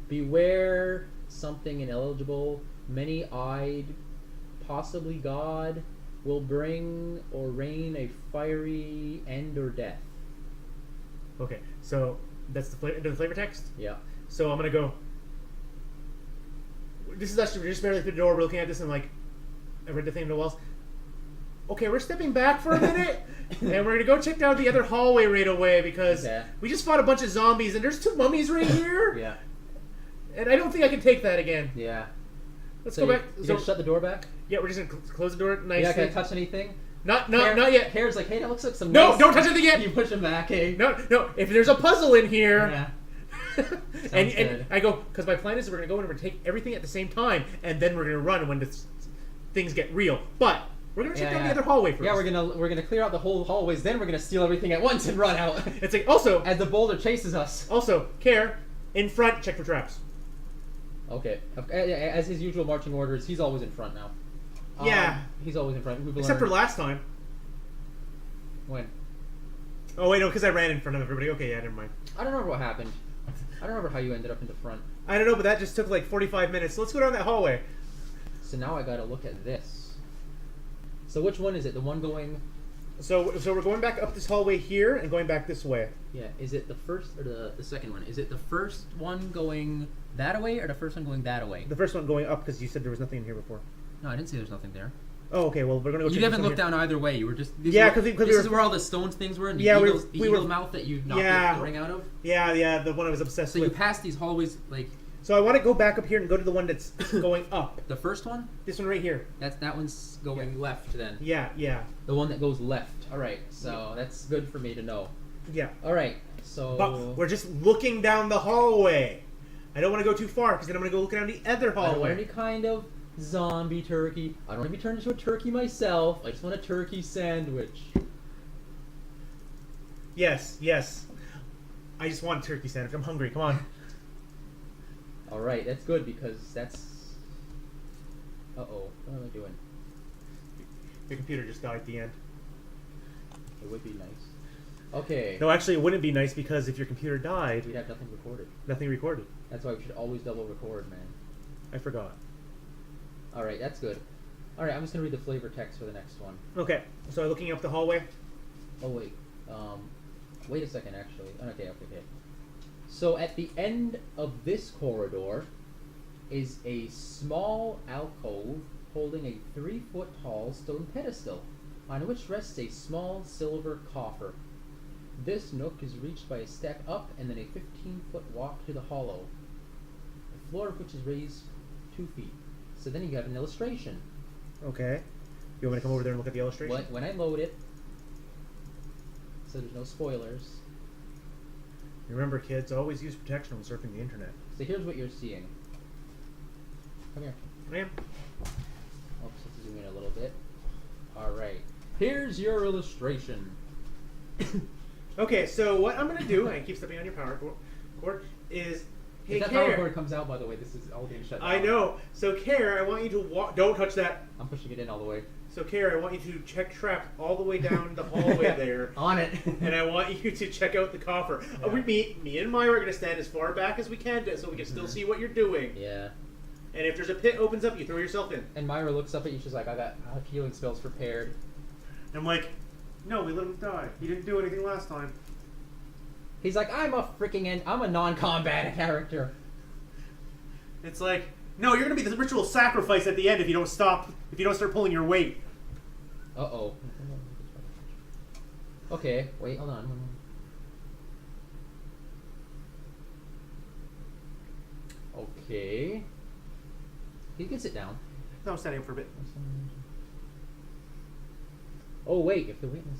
"Beware something ineligible, many-eyed, possibly God, will bring or rain a fiery end or death." Okay, so that's the flavor text. Yeah. So I'm gonna go. This is actually just barely through the door. We're looking at this and like, I read the thing on the walls. Okay, we're stepping back for a minute And we're gonna go check down the other hallway right away because we just fought a bunch of zombies and there's 2 mummies right here. Yeah. And I don't think I can take that again. Yeah. Let's So go back. You gonna shut the door back? Yeah, we're just gonna close the door nicely. Yeah, can I touch anything? Not yet. Cair's like, hey, that looks like some. No, nice... don't touch anything yet. You push him back, hey. No. If there's a puzzle in here. Yeah. and I go, because my plan is we're gonna go and we're gonna take everything at the same time, and then we're gonna run when things get real. But we're gonna check down the other hallway first. Yeah, we're gonna clear out the whole hallways. Then we're gonna steal everything at once and run out. It's like also as the boulder chases us. Also, Cair, in front, check for traps. Okay. As his usual marching orders, he's always in front now. Yeah. He's always in front. Except for last time. When? Oh wait, no, because I ran in front of everybody. Okay, yeah, never mind. I don't remember what happened. I don't remember how you ended up in the front. I don't know, but that just took like 45 minutes. So let's go down that hallway. So now I gotta look at this. So which one is it? The one going... So we're going back up this hallway here and going back this way. Yeah, is it the first or the second one? Is it the first one going that way or the first one going that way? The first one going up because you said there was nothing in here before. No, I didn't say there's nothing there. Oh, okay, well, we're going to go check. You haven't looked down either way. You were just... Yeah, because this is where all the stones things were and the eagle mouth that you knocked the ring out of? Yeah, the one I was obsessed with. So you passed these hallways, like... So I want to go back up here and go to the one that's going up. The first one? This one right here. That one's going left then. Yeah. The one that goes left. Alright, so that's good for me to know. Yeah. Alright, so... But we're just looking down the hallway. I don't want to go too far because then I'm going to go looking down the other hallway. I don't want any kind of zombie turkey. I don't want to be turned into a turkey myself. I just want a turkey sandwich. Yes. I just want a turkey sandwich. I'm hungry. Come on. Alright, that's good because that's... Uh-oh. What am I doing? Your computer just died at the end. It would be nice. Okay. No, actually, it wouldn't be nice because if your computer died... We'd have nothing recorded. Nothing recorded. That's why we should always double record, man. I forgot. Alright, that's good. Alright, I'm just going to read the flavor text for the next one. Okay, so looking up the hallway. Oh, wait. Wait a second, actually. Okay. So at the end of this corridor is a small alcove holding a 3-foot-tall stone pedestal on which rests a small silver coffer. This nook is reached by a step up and then a 15-foot walk to the hollow, the floor of which is raised 2 feet. So then you have an illustration. Okay. You want me to come over there and look at the illustration? When I load it, so there's no spoilers. Remember, kids, always use protection when surfing the internet. So here's what you're seeing. Come here. I am. Oh, let's zoom in a little bit. Alright. Here's your illustration. Okay, so what I'm going to do, and I keep stepping on your power cord, is... Hey, if that Cair, power cord comes out, by the way, this is all being shut down. I know. So, Cair, I want you to walk... Don't touch that. I'm pushing it in all the way. So, Cair, I want you to check traps all the way down the hallway there. On it. And I want you to check out the coffer. Yeah. Me and Myra are going to stand as far back as we can so we can still see what you're doing. Yeah. And if there's a pit opens up, you throw yourself in. And Myra looks up at you, she's like, I have healing spells prepared. I'm like, no, we let him die. He didn't do anything last time. He's like, I'm a non-combat character. It's like, no, you're going to be the ritual sacrifice at the end if you don't start pulling your weight. Uh-oh. Okay, wait, hold on. Okay. You can sit down. No, I'm standing up for a bit. Oh, wait, if the witness...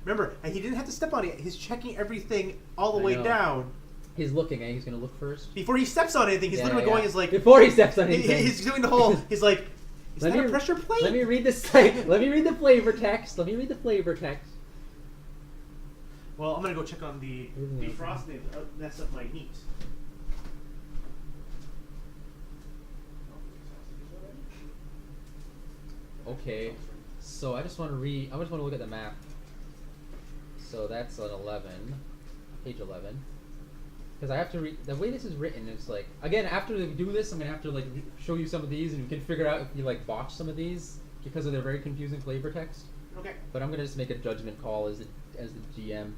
Remember, he didn't have to step on it. He's checking everything all the I way know. down. He's looking, and he's going to look first. Before he steps on anything, he's literally going, is like... Before he steps on anything. He's doing the whole, he's like, is that a pressure plate? Let me read this. Let me read the flavor text. Well, I'm going to go check on the defrosting. Mess up my heat. Okay, so I just want to look at the map. So that's on 11, page 11. Because I have to read, the way this is written, it's like, again, after we do this, I'm going to have to like show you some of these and you can figure out if you like botch some of these because of their very confusing flavor text. Okay. But I'm going to just make a judgment call as the GM.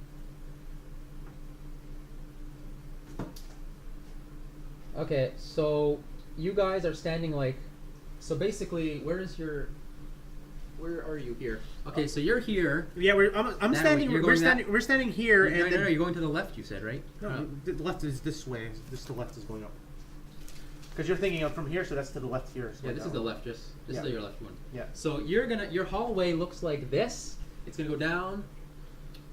Okay, so you guys are standing like, so basically, where is your Where are you here? Okay, so you're here. Yeah, I'm That standing. way. You're We're going standing. We're standing here, No, and no, then, no, you're going to the left. You said right. no, the left is this way. The left is going up. Because you're thinking of from here, so that's to the left here. So Yeah, this is the left. This Yeah. is your left one. Yeah. So your hallway looks like this. It's gonna go down.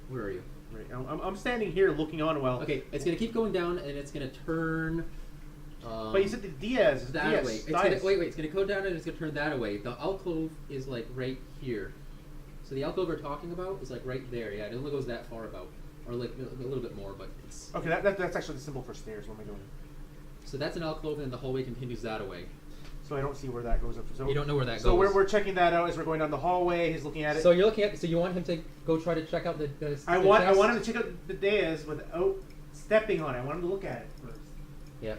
Where are you? Right. I'm standing here looking on while. Okay, it's gonna keep going down and it's gonna turn. But you said the Diaz. That Diaz. way. It's gonna go down and it's gonna turn that way. The alcove is like right here. So the alcove we're talking about is like right there. Yeah, it only goes that far about, or like a little bit more, but it's. Okay, that's actually the symbol for stairs. What am I doing? So that's an alcove, and the hallway continues that way. So I don't see where that goes up to. So You don't know where that So goes. we're checking that out as we're going down the hallway. He's looking at it. So you're looking at. So you want him to go try to check out the I the want chest? him to check out the Diaz without stepping on it. I want him to look at it first. Yeah.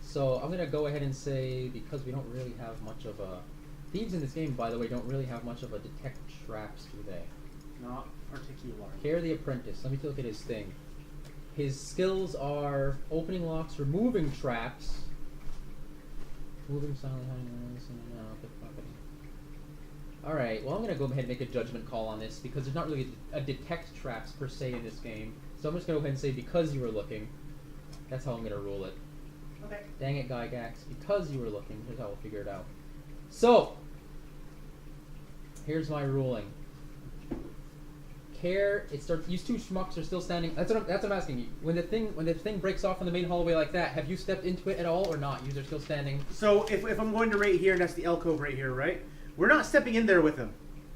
So I'm gonna go ahead and say, because we don't really have much of a thieves in this game, by the way, don't really have much of a detect traps, do they? Not particular. Cair the apprentice. Let me look at his thing. His skills are opening locks, removing traps, moving silently, hiding. All right. Well, I'm gonna go ahead and make a judgment call on this because there's not really a detect traps per se in this game. So I'm just gonna go ahead and say because you were looking. That's how I'm gonna rule it. Okay. Dang it, Gygax. Because you were looking. Here's how we'll figure it out. So, here's my ruling. Cair, it starts. You two schmucks are still standing. That's what I'm asking you. When the thing breaks off in the main hallway like that, have you stepped into it at all or not? You are still standing. So if I'm going to right here, and that's the alcove right here, right? We're not stepping in there with him,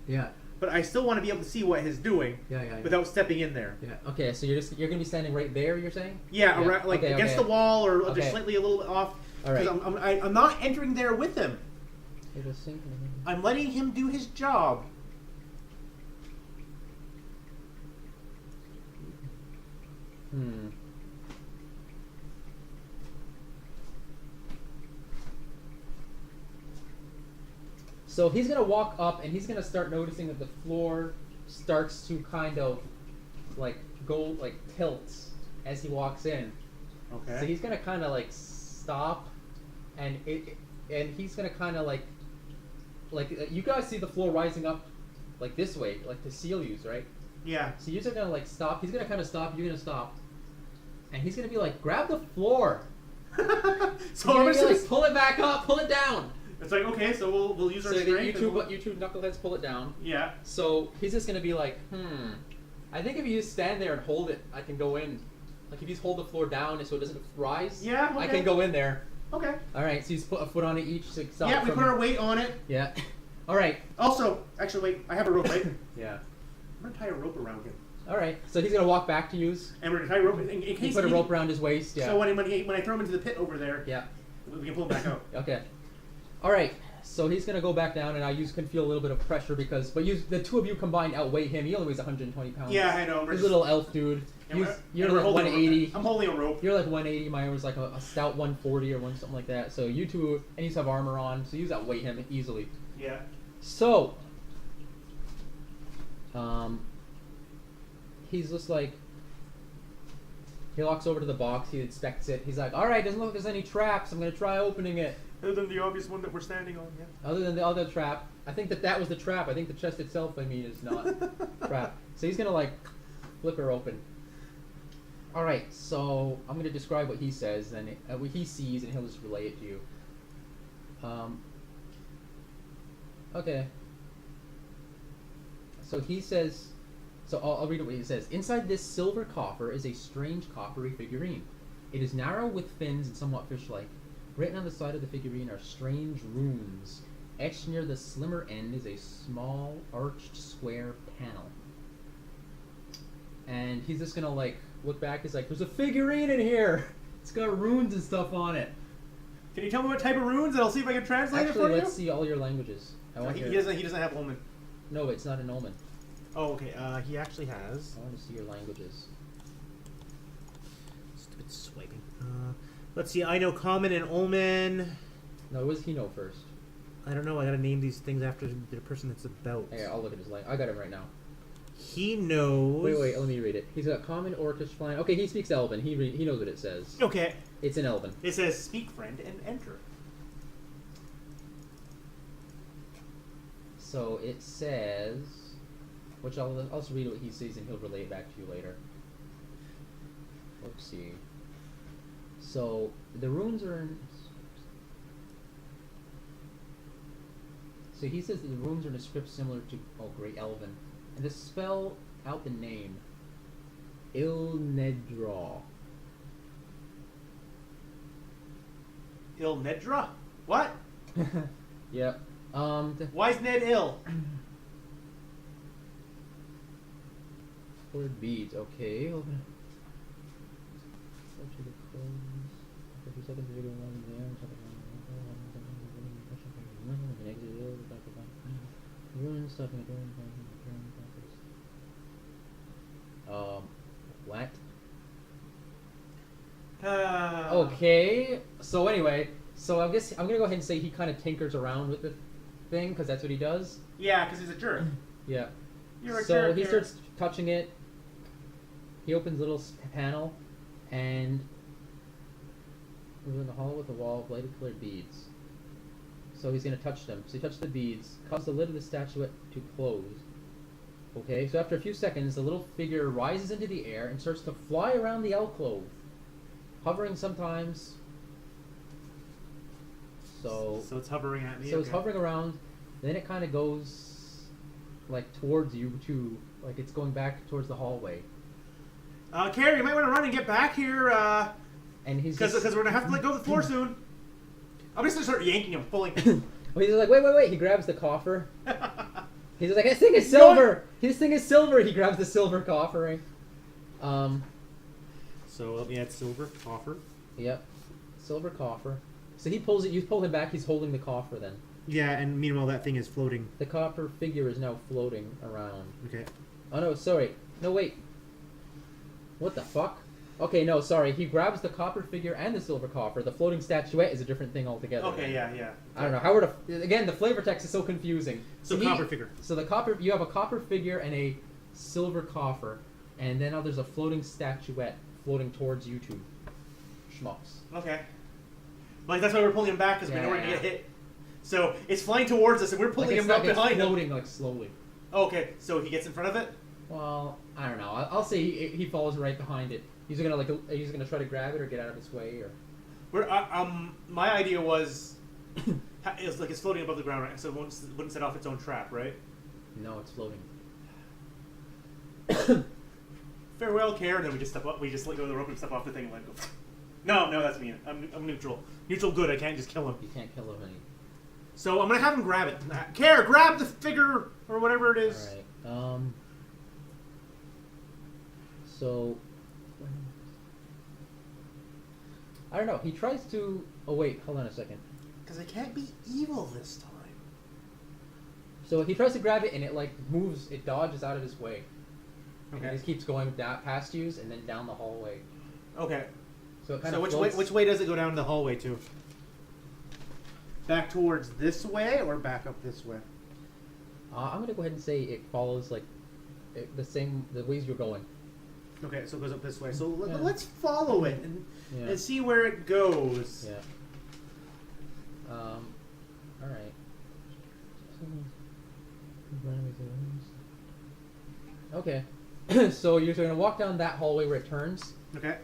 Yeah. but I still want to be able to see what he's doing Yeah. without stepping in there. Yeah. Okay. So you're gonna be standing right there. You're saying? Yeah, around, like Okay, against okay. the wall or Okay. just slightly a little bit off. All right. 'Cause I'm not entering there with him. It'll sink in. I'm letting him do his job. So he's gonna walk up and he's gonna start noticing that the floor starts to kind of like go like tilts as he walks in. Okay. So he's gonna kind of like stop, and he's gonna kind of like you guys see the floor rising up like this way, like to seal you, right? Yeah. So you're just gonna like stop. He's gonna kind of stop. You're gonna stop, and he's gonna be like, grab the floor. So You're I'm gonna be just, like, pull it back up, pull it down. it's like, okay, so we'll use So our that strength. you and two, we'll- you two knuckleheads pull it down. Yeah. So he's just gonna be like, I think if you just stand there and hold it, I can go in. Like if you just hold the floor down so it doesn't rise, Yeah, I okay. can go in there. Okay. All right, so you just put a foot on it each to stop. Yeah, we put our weight on it. Yeah. All right. Also, actually, wait, I have a rope, right? Yeah. I'm gonna tie a rope around him, All right. So he's gonna walk back to you. and we're gonna tie a rope in You case put a he- rope around his waist. Yeah. So when I throw him into the pit over there, Yeah. we can pull him back out. Okay. All right. So he's gonna go back down, and I can feel a little bit of pressure because, the two of you combined outweigh him. He only weighs 120 pounds. Yeah, I know. He's a little elf dude. And You're we're like holding a rope. 180. I'm holding a rope. You're like 180. Mine was like a stout 140 or something like that. So you two, and you have armor on, so you outweigh him easily. Yeah. So, he's just like, he walks over to the box. He inspects it. He's like, all right, doesn't look like there's any traps. I'm gonna try opening it. Other than the obvious one that we're standing on, yeah. Other than the other trap, I think that was the trap. I think the chest itself, is not trap. So he's gonna like flip her open. All right, so I'm gonna describe what he says, and what he sees, and he'll just relay it to you. Okay. So he says. So I'll read what he says. Inside this silver coffer is a strange coppery figurine. It is narrow with fins and somewhat fish-like. Written on the side of the figurine are strange runes. Etched near the slimmer end is a small, arched square panel. And he's just gonna like look back. He's like, "There's a figurine in here. It's got runes and stuff on it." Can you tell me what type of runes, and I'll see if I can translate it for Actually, you? let's see all your languages. I want He your... doesn't have omen. No, it's not an omen. Oh, okay. He actually has. I want to see your languages. Stupid swiping. Let's see. I know common and omen. No, what does he know first? I don't know. I gotta name these things after the person it's about. Hey, I'll look at his language. I got him right now. He knows. Wait, let me read it. He's got common, orcish, flying. Okay, he speaks Elven. He knows what it says. Okay. It's in Elven. It says "Speak, friend, and enter." So it says, which I'll also read what he says and he'll relay it back to you later. Let's see. So the runes are in. So he says that the runes are in a script similar to Great Elven, and to spell out the name, Ilnedra. Ilnedra? What? Yep. Why is Ned ill? Word beads. Okay. Open. Search the clothes. For 2 seconds, video one there. Runes stuff in the what? Okay. So anyway, so I guess I'm gonna go ahead and say he kind of tinkers around with the thing because that's what he does. Yeah, because he's a jerk. Yeah. You're a so jerk. He starts touching it. He opens a little panel, and we're in the hall with a wall of bladed colored beads. So he's gonna touch them. So he touches the beads, causes the lid of the statuette to close. Okay, so after a few seconds, the little figure rises into the air and starts to fly around the alcove, hovering sometimes. So it's hovering at me. So it's hovering around. Then it kind of goes like towards you too, like it's going back towards the hallway. Cair, you might want to run and get back here. And he's because we're gonna have to let go of the floor soon. I'm just gonna start yanking him, pulling. Well, he's like, wait. He grabs the coffer. He's like, this thing is silver. This thing is silver. He grabs the silver coffer. So let me add silver coffer. Yep, silver coffer. So he pulls it. You pull him back. He's holding the coffer then. Yeah, and meanwhile that thing is floating. The copper figure is now floating around. Okay. Oh no, sorry. No, wait. What the fuck? Okay, no, sorry. He grabs the copper figure and the silver coffer. The floating statuette is a different thing altogether. Okay, yeah. I don't know how to. Again, the flavor text is so confusing. So copper figure. So the copper, you have a copper figure and a silver coffer, and then now there's a floating statuette floating towards you two schmucks. Okay. Like that's why we're pulling him back because we know we're gonna get hit. So it's flying towards us, and we're pulling him up behind him. Floating like slowly. Okay, so he gets in front of it. Well, I don't know. I'll say he follows right behind it. He's gonna try to grab it or get out of its way or. My idea was, it's like it's floating above the ground, right? So it wouldn't set off its own trap, right? No, it's floating. Farewell, Cair, and then we just step up. We just let go of the rope and step off the thing and let go. No, that's mean. I'm neutral. Neutral good. I can't just kill him. You can't kill him any. So I'm gonna have him grab it. Cair, grab the figure or whatever it is. All right. So. I don't know. He tries to. Oh wait, hold on a second. Because I can't be evil this time. So he tries to grab it and it like moves. It dodges out of his way. Okay. And it just keeps going past you and then down the hallway. Okay. So it kind of which way does it go down the hallway to? Back towards this way or back up this way? I'm gonna go ahead and say it follows like the ways you're going. Okay, so it goes up this way. So let's follow it and see where it goes. Yeah. All right. Okay. So you're going to walk down that hallway where it turns. Okay.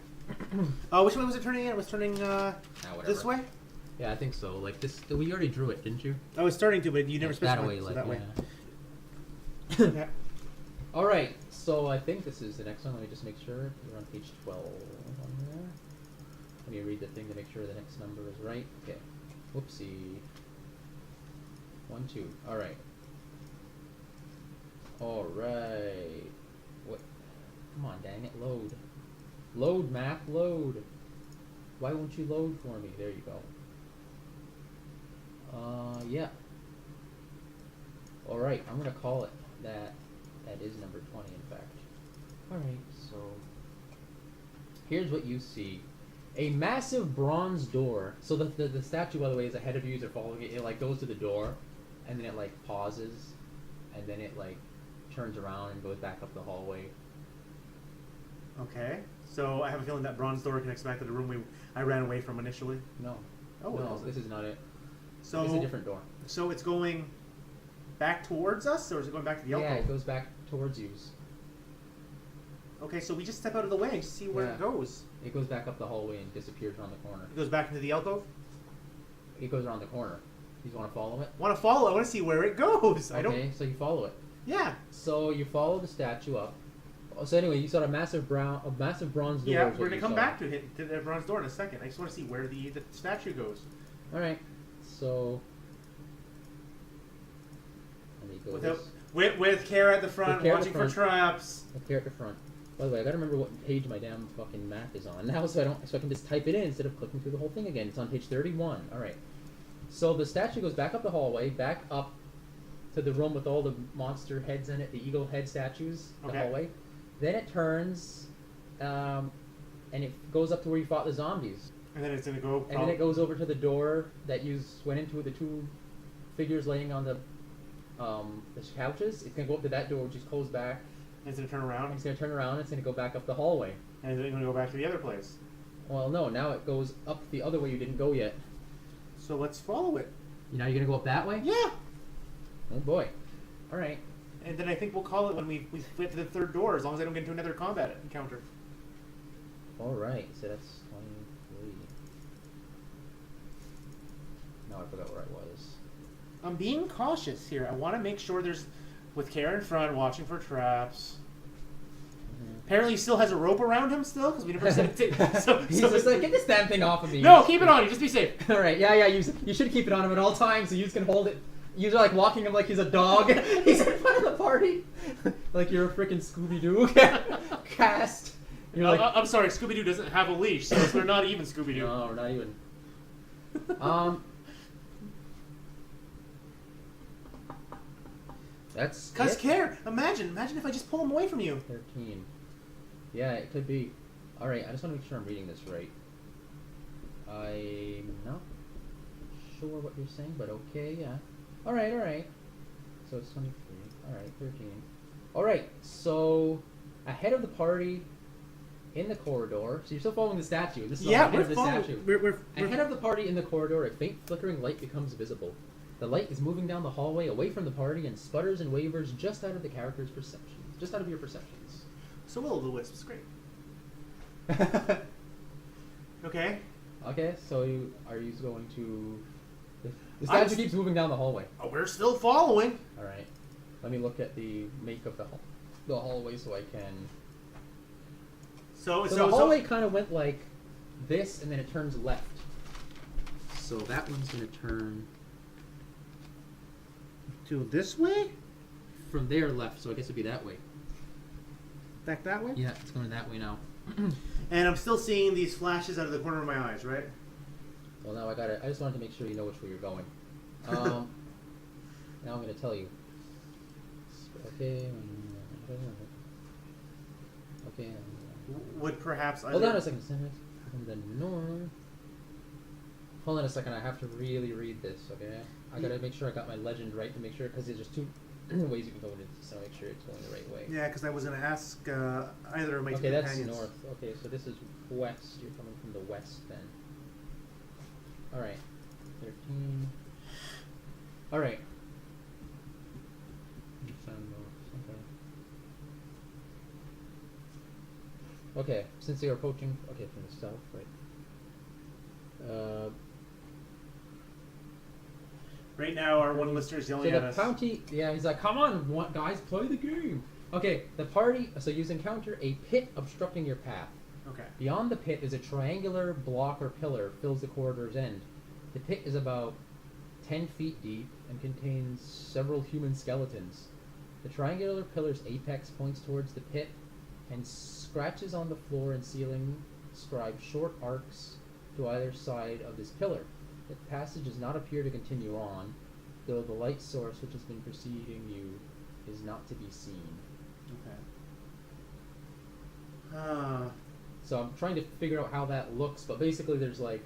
Which way was it turning? It was turning this way. Yeah, I think so. Like this, we already drew it, didn't you? I was starting to, but you never specified. That way, like that way. Okay. All right. So I think this is the next one. Let me just make sure we're on page 12 on there. Let me read the thing to make sure the next number is right. Okay. Whoopsie. 1, 2. All right. All right. What? Come on, dang it! Load. Load, map. Load. Why won't you load for me? There you go. Yeah. All right. I'm gonna call it that. That is number 20, in fact. Alright, so here's what you see. A massive bronze door. So the statue, by the way, is ahead of you as you're following it. It like goes to the door, and then it like pauses, and then it like turns around and goes back up the hallway. Okay. So I have a feeling that bronze door connects back to the room I ran away from initially. No. Oh, no, this is not it. So it's a different door. So it's going back towards us, or is it going back to the alcove? Yeah, it goes back towards you. Okay, so we just step out of the way and see where it goes. It goes back up the hallway and disappears around the corner. It goes back into the alcove? It goes around the corner. You want to follow it? Want to follow? I want to see where it goes. Okay, so you follow it. Yeah. So you follow the statue up. So anyway, you saw a massive bronze door. Yeah, we're gonna come back to the bronze door in a second. I just want to see where the statue goes. All right. So. Let me go with Cair at the front, watching for traps. With Cair at the front. By the way, I gotta remember what page my damn fucking map is on now, so I can just type it in instead of clicking through the whole thing again. It's on page 31. All right. So the statue goes back up the hallway, back up to the room with all the monster heads in it, the eagle head statues, the hallway. Then it turns, and it goes up to where you fought the zombies. And then it's gonna go. And then it goes over to the door that you went into with the two figures laying on the couches. It's gonna go up to that door, which is closed back. And it's gonna turn around. And it's gonna turn around. And it's gonna go back up the hallway. And it's gonna go back to the other place. Well, no. Now it goes up the other way you didn't go yet. So let's follow it. Now you're gonna go up that way? Yeah. Oh boy. All right. And then I think we'll call it when we get to the third door, as long as I don't get into another combat encounter. All right. So that's 23. Now I forgot where I was. I'm being cautious here. I want to make sure there's, with Cair in front, watching for traps. Apparently he still has a rope around him still, because we never said it. He's just like, get this damn thing off of me. No, keep it on you. Just be safe. All right. Yeah. You should keep it on him at all times, so you can hold it. You're like walking him like he's a dog. He's in front of the party. Like you're a freaking Scooby-Doo cast. You're like, I'm sorry, Scooby-Doo doesn't have a leash, so we're not even Scooby-Doo. No, we're not even. That's Cause Cair, imagine if I just pull him away from you. 13. Yeah, it could be. All right, I just want to make sure I'm reading this right. I'm not sure what you're saying, but okay, yeah. All right. So it's 23. All right, 13. All right, so ahead of the party, in the corridor. So you're still following the statue. This is ahead of the statue. We're ahead of the party in the corridor, a faint flickering light becomes visible. The light is moving down the hallway away from the party and sputters and wavers just out of the character's perceptions. Just out of your perceptions. So will-o'-the-wisp. Great. Okay. Okay, so are you going to... The statue keeps moving down the hallway. Oh, we're still following. Alright. Let me look at the make of the hallway so I can... So the hallway kind of went like this, and then it turns left. So that one's going to turn... To this way? From there left, so I guess it'd be that way. Back that way? Yeah, it's going that way now. And I'm still seeing these flashes out of the corner of my eyes, right? Well, now I just wanted to make sure you know which way you're going. Now I'm going to tell you. Okay. Okay. Would perhaps... Hold on a second. From the north. Hold on a second. I have to really read this, okay? I got to make sure I got my legend right to make sure, because there's just two ways you can go in it, so make sure it's going the right way. Yeah, because I was going to ask either of my two companions. Okay, that's north. Okay, so this is west. You're coming from the west then. Alright. 13. Alright. Okay, since they are approaching... Okay, from the south, right. Right now, our one listener is yelling at us. So the party... Yeah, he's like, come on, guys, play the game. Okay, the party... So you encounter a pit obstructing your path. Okay. Beyond the pit is a triangular block or pillar fills the corridor's end. The pit is about 10 feet deep and contains several human skeletons. The triangular pillar's apex points towards the pit, and scratches on the floor and ceiling describe short arcs to either side of this pillar. The passage does not appear to continue on, though the light source which has been preceding you is not to be seen. Okay. So I'm trying to figure out how that looks, but basically there's like...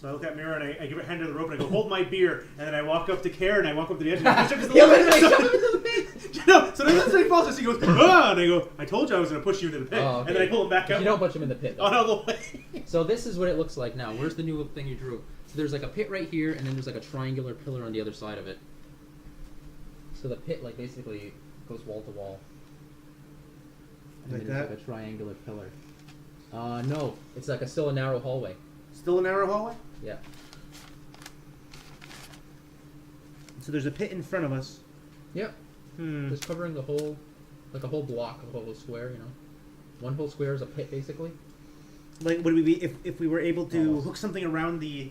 So I look at Mira and I give her a hand to the rope and I go, hold my beer. And then I walk up to Cair and I walk up to the edge and I push him to the pit. No, so then he falls and he goes, ah! And I go, I told you I was going to push you into the pit. Oh, okay. And then I pull him back up. You don't push him in the pit, though. On all the way. So this is what it looks like now. Where's the new thing you drew? So there's like a pit right here, and then there's like a triangular pillar on the other side of it. So the pit like basically goes wall to wall. And Like then there's that? like a triangular pillar. No, it's like still a narrow hallway. Still a narrow hallway? Yeah. So there's a pit in front of us. Yep. Just covering the whole, like a whole block, a whole square, you know. One whole square is a pit, basically. Like, would we be if we were able to Almost. hook something around the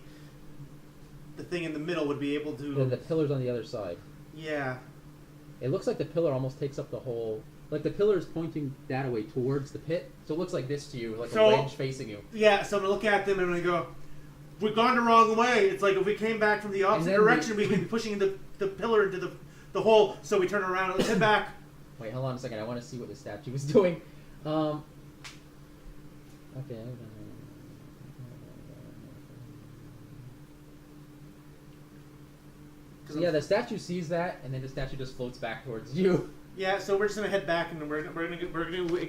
thing in the middle? Would be able to? Yeah, the pillar's on the other side. Yeah. It looks like the pillar almost takes up the whole. Like the pillar is pointing that way towards the pit, so it looks like this to you, like So- a wedge facing you. Yeah. So I'm gonna look at them and I'm gonna go. We've gone the wrong way. It's like if we came back from the opposite then direction, we'd be pushing the pillar into the hole. So we turn around and let's head back. Wait, hold on a second. I want to see what the statue was doing. Okay. So yeah, the statue sees that, and then the statue just floats back towards you. Yeah. So we're just gonna head back and we're gonna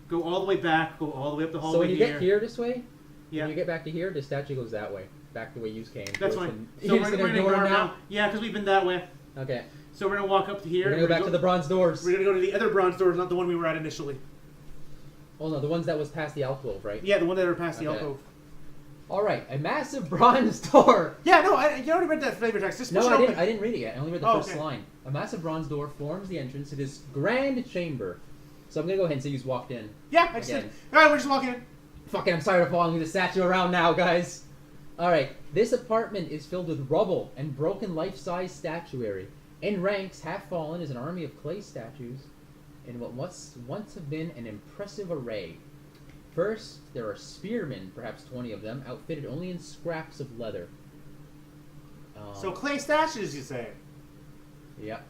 go all the way back, go all the way up the hallway. So when you get here this way, yeah. when you get back to here, the statue goes that way, back the way you came. That's towards fine. the- So you're we're just gonna ignore go him now. Yeah, because we've been that way. Okay. So we're gonna walk up to here. We're gonna go back to the bronze doors. We're gonna go to the other bronze doors, not the one we were at initially. Oh no, the ones that was past the alcove, right? Yeah, the one that were past the Okay. alcove. All right, a massive bronze door. Yeah, no, you already read that flavor text. Just No, push it I open. didn't. I didn't read it yet. I only read the Oh, first okay. line. A massive bronze door forms the entrance to this grand chamber. So I'm gonna go ahead and say you just walked in. Yeah, I just Again. did. All right, we're just walking in. Fucking, I'm tired of following the statue around now, guys. All right, this apartment is filled with rubble and broken life-size statuary. In ranks, half fallen, is an army of clay statues in what must once have been an impressive array. First, there are spearmen, perhaps 20 of them, outfitted only in scraps of leather. So clay statues, you say? Yep.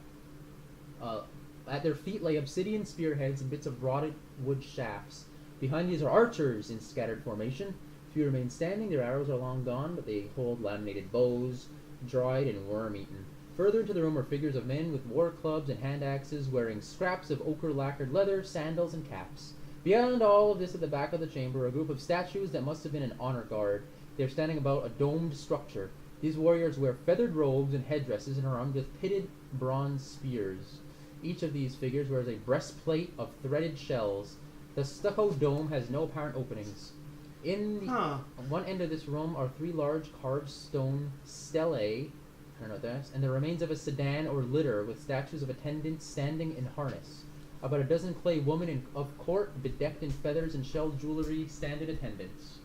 At their feet lay obsidian spearheads and bits of rotted wood shafts. Behind these are archers in scattered formation. Few remain standing, their arrows are long gone, but they hold laminated bows, dried and worm-eaten. Further into the room are figures of men with war clubs and hand axes, wearing scraps of ochre-lacquered leather, sandals, and caps. Beyond all of this, at the back of the chamber, a group of statues that must have been an honor guard. They're standing about a domed structure. These warriors wear feathered robes and headdresses and are armed with pitted bronze spears. Each of these figures wears a breastplate of threaded shells. The stucco dome has no apparent openings. In the Huh. on one end of this room are three large carved stone stellae, I don't know what that is, and the remains of a sedan or litter with statues of attendants standing in harness. About a dozen clay women of court, bedecked in feathers and shelled jewelry, stand in attendance.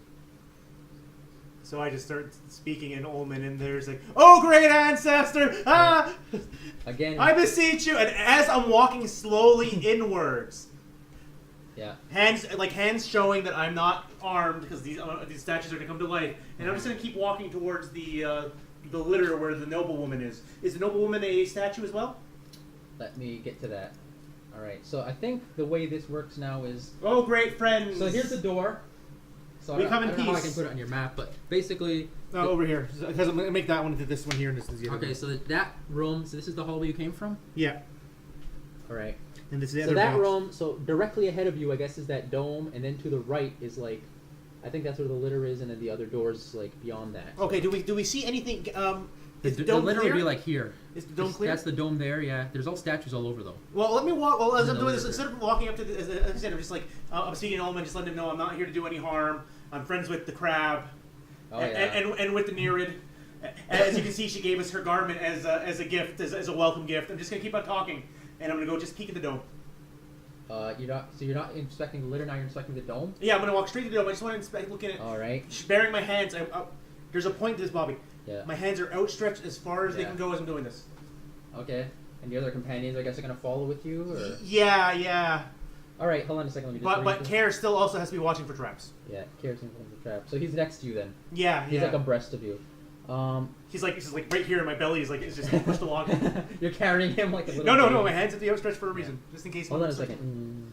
So I just start speaking in Olman, and there's like, "Oh, great ancestor! Ah, Again, I beseech you!" And as I'm walking slowly inwards, yeah. hands showing that I'm not armed because these statues are to come to life, and I'm just gonna keep walking towards the litter where the noblewoman is. Is the noblewoman a statue as well? Let me get to that. All right. So I think the way this works now is Oh, great friends! so here's the door. So We come in I don't know how I peace. can put it on your map, but basically. No, over here. Because I'm gonna make that one into this one here, and this is the other Okay, one. so that room. So this is the hallway you came from. Yeah, All right. and this is the So other that box. room. So directly ahead of you, I guess, is that dome, and then to the right is like, I think that's where the litter is, and then the other doors like beyond that. Okay, do we see anything? Is the The dome litter clear? would be like here. Is the dome clear? That's the dome there. Yeah. There's all statues all over though. Well, let me walk. Well, as In I'm the doing this, litter. instead of walking up to the, as I said, I'm just like I'm speaking to Olman, just letting him know I'm not here to do any harm. I'm friends with the crab, Oh and, yeah. and with the Nereid. As you can see, she gave us her garment as a gift, as a welcome gift. I'm just gonna keep on talking, and I'm gonna go just peek at the dome. You're not inspecting the litter now. You're inspecting the dome. Yeah, I'm gonna walk straight to the dome. I just want to inspect, look at it. All right. Bearing my hands, there's a point to this, Bobby. Yeah. My hands are outstretched as far as they Yeah. can go as I'm doing this. Okay. And the other companions, I guess, are gonna follow with you, or. Yeah. All right. Hold on a second. Let me just. But arrange this. Cair still also has to be watching for traps. Yeah. Cair's in the trap. So he's next to you then. Yeah, He's yeah. like abreast of you. He's like right here in my belly. It's just pushed along. You're carrying him like a little. No. baby. My hands have to be outstretched for a reason, just in case. Hold on a second.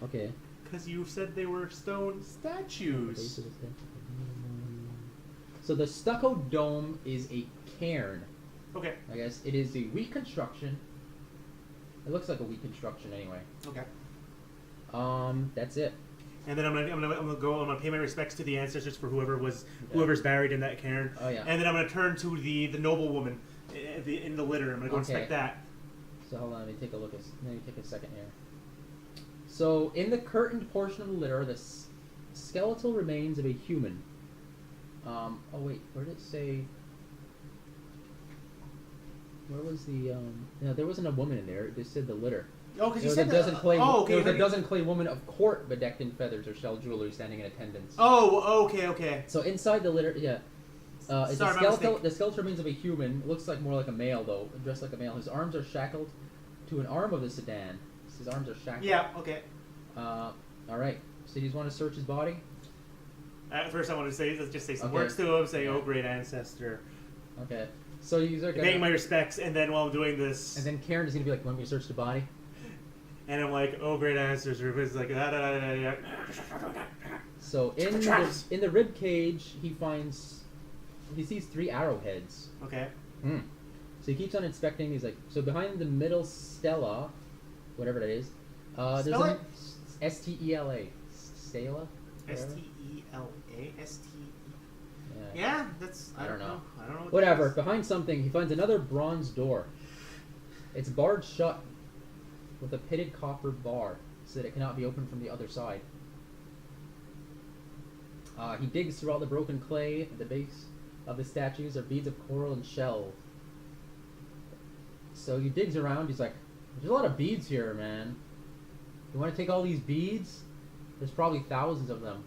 Okay. Because you said they were stone statues. So the stucco dome is a cairn. Okay. I guess it is a reconstruction. It looks like a reconstruction anyway. Okay. That's it. And then I'm gonna pay my respects to the ancestors for whoever's buried in that cairn. Oh yeah. And then I'm gonna turn to the noble woman in the litter. I'm gonna go Okay. inspect that. So hold on, let me take a look. Let me take a second here. So in the curtained portion of the litter, the skeletal remains of a human. Oh wait, where did it say? Where was the No, there wasn't a woman in there. It just said the litter. Oh, because There you was said a dozen that. clay. Oh, okay. There was a dozen clay woman of court bedecked in feathers or shell jewelry standing in attendance. Oh, okay. So inside the litter, yeah. It's Sorry, a my skeletal. mistake. The skeletal remains of a human. Looks like more like a male though, dressed like a male. His arms are shackled to an arm of the sedan. His arms are shackled. Yeah, okay. All right. So you just want to search his body? At first, I want to say, let's just say some Okay. words to him, saying, Yeah. "Oh, great ancestor," Okay. So you are paying my gonna, respects, and then while I'm doing this, and then Karen is gonna be like, "Want me to search the body?" and I'm like, "Oh, great ancestor," but it's like, So Traps. in the rib cage, he sees 3 arrowheads. Okay. So he keeps on inspecting. He's like, so behind the middle stela, whatever that is, there's Spell an it. Stela. Stela. Stela. Yeah. Yeah, that's. I don't know. I don't know. What Whatever. that is. Behind something, he finds another bronze door. It's barred shut with a pitted copper bar, so that it cannot be opened from the other side. He digs through all the broken clay at the base of the statues are beads of coral and shell. So he digs around. He's like, "There's a lot of beads here, man. You want to take all these beads? There's probably thousands of them."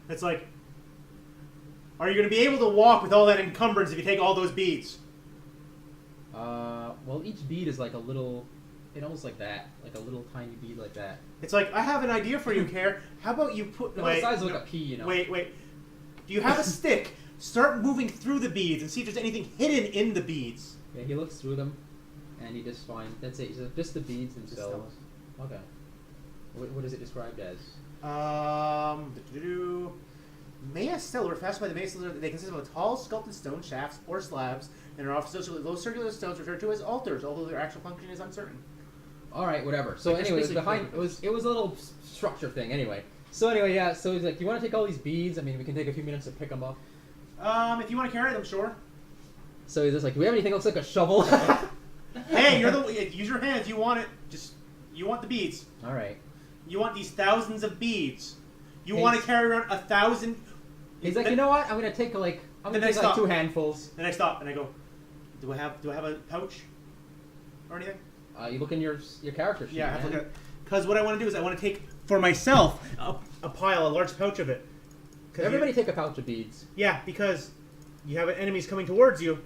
It's like, are you going to be able to walk with all that encumbrance if you take all those beads? Well, each bead is like a little, almost like that, like a little tiny bead like that. It's like, I have an idea for you, Cair. How about you put... The size of like a pea, you know. Wait. Do you have a stick? Start moving through the beads and see if there's anything hidden in the beads. Yeah, he looks through them, and he just finds, that's it. He's like, just the beads themselves. Okay. What is it described as? Maya still were fashioned by the Masons. They consist of a tall sculpted stone shafts or slabs, and are often associated with those circular stones referred to as altars, although their actual function is uncertain. All right, whatever. So Like, anyway, basically behind it was a little structure thing. Anyway, so anyway, yeah. So he's like, "You want to take all these beads? I mean, we can take a few minutes to pick them up." If you want to carry them, sure. So he's just like, "Do we have anything that looks like a shovel?" Hey, use your hands. You want it. You want the beads. All right. You want these thousands of beads. You Hey, want to carry around 1,000. He's like, "You know what? I'm gonna take like 2 handfuls." Then I stop and I go, Do I have a pouch or anything? You look in your character sheet. Yeah, I have to man. look at. Because what I want to do is I want to take for myself a large pouch of it. Everybody take a pouch of beads. Yeah, because you have enemies coming towards you.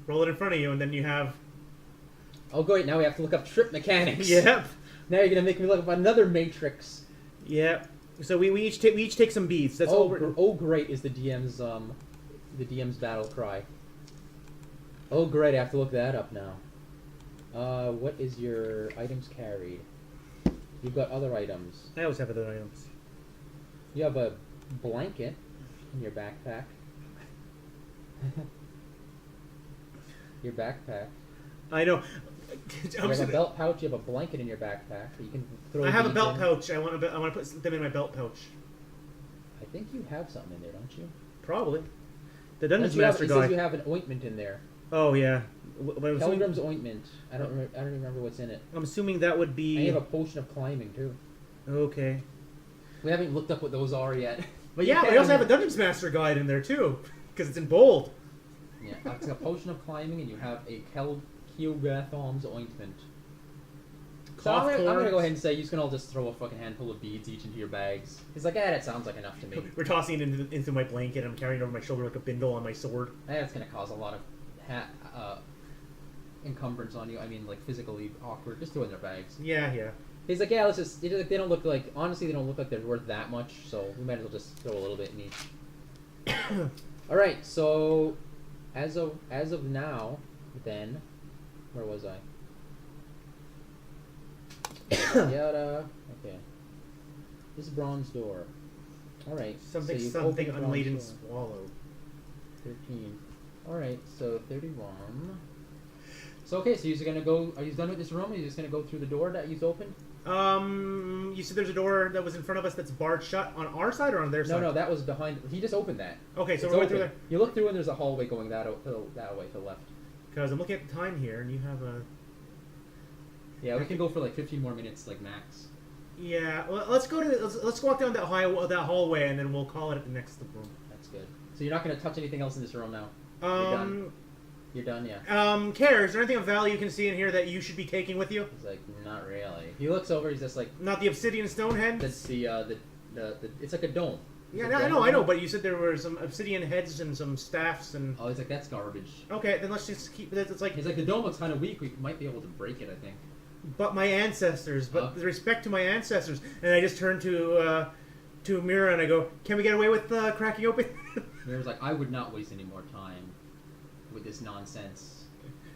Roll it in front of you, and then you have. Oh, great! Now we have to look up trip mechanics. Yep. Now you're gonna make me look up another matrix. Yep. So we each take some beads. That's all. Oh, great! Is the DM's battle cry. Oh, great! I have to look that up now. What is your items carried? You've got other items. I always have other items. You have a blanket in your backpack. Your backpack. I know. You have a belt pouch. You have a blanket in your backpack. You can throw. I have a beads belt in. pouch. I want to put them in my belt pouch. I think you have something in there, don't you? Probably. The Dungeons It Master guy. says you have an ointment in there. Oh yeah. I'm assuming, Pilgrim's ointment. I don't remember what's in it. I'm assuming that would be. And you have a potion of climbing too. Okay. We haven't looked up what those are yet. But yeah, I also have a Dungeons Master guide in there too, because it's in bold. Yeah, it's a potion of climbing, and you have a Keogathom's ointment. So I'm gonna go ahead and say you can all just throw a fucking handful of beads each into your bags. He's like, that sounds like enough to me. We're tossing it into my blanket. I'm carrying it over my shoulder like a bindle on my sword. That's gonna cause a lot of encumbrance on you. I mean, like physically awkward. Just throw it in their bags. Yeah. He's like, yeah, let's just. He's like, they don't look like. Honestly, they don't look like they're worth that much. So we might as well just throw a little bit in each. All right. So, as of now, then, where was I? Yada. Okay. This bronze door. All right. Something so you've opened the bronze unladen door. swallow. 13. All right. So 31. So okay. So you're gonna go. Are you done with this room? Are you just gonna go through the door that you've opened? You said there's a door that was in front of us that's barred shut on our side or on their side? No, that was behind. He just opened that. Okay, so It's we're going open. through there. You look through and there's a hallway going that way to the left. Because I'm looking at the time here, and you have a... Yeah, we can go for like 15 more minutes, like max. Yeah, well, let's go walk down that hallway, and then we'll call it at the next room. That's good. So you're not going to touch anything else in this room now? You're done, yeah. Cair, is there anything of value you can see in here that you should be taking with you? He's like, not really. He looks over, he's just like... Not the obsidian stone head? That's the it's like a dome. Yeah, I know, but you said there were some obsidian heads and some staffs and... Oh, he's like, that's garbage. Okay, then let's just keep... It's like... He's like, the dome looks kind of weak, we might be able to break it, I think. But my ancestors, with respect to my ancestors. And I just turn to Mira and I go, can we get away with cracking open? Mira's like, I would not waste any more time with this nonsense.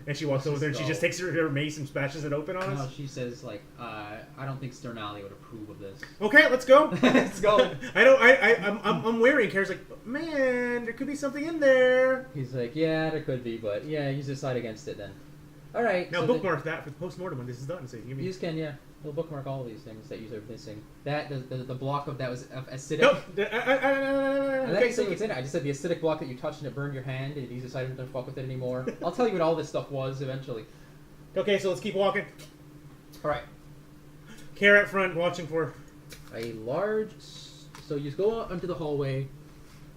And she walks over there and she just takes her mace and smashes it open on us? No, she says, like, I don't think Sternalia would approve of this. Okay, let's go. Let's go. I'm wary, and Cair's like, man, there could be something in there. He's like, yeah, there could be, but yeah, you decide against it then. Alright. Now so bookmark that for the post-mortem when this is done. So you just can, yeah. We'll bookmark all of these things that you are missing. That, the block of that was acidic. Nope. I didn't say what's in it. I just said the acidic block that you touched and it burned your hand and you decided not to fuck with it anymore. I'll tell you what all this stuff was eventually. Okay, so let's keep walking. Alright. Cair at front, watching for... A large... So you go out onto the hallway.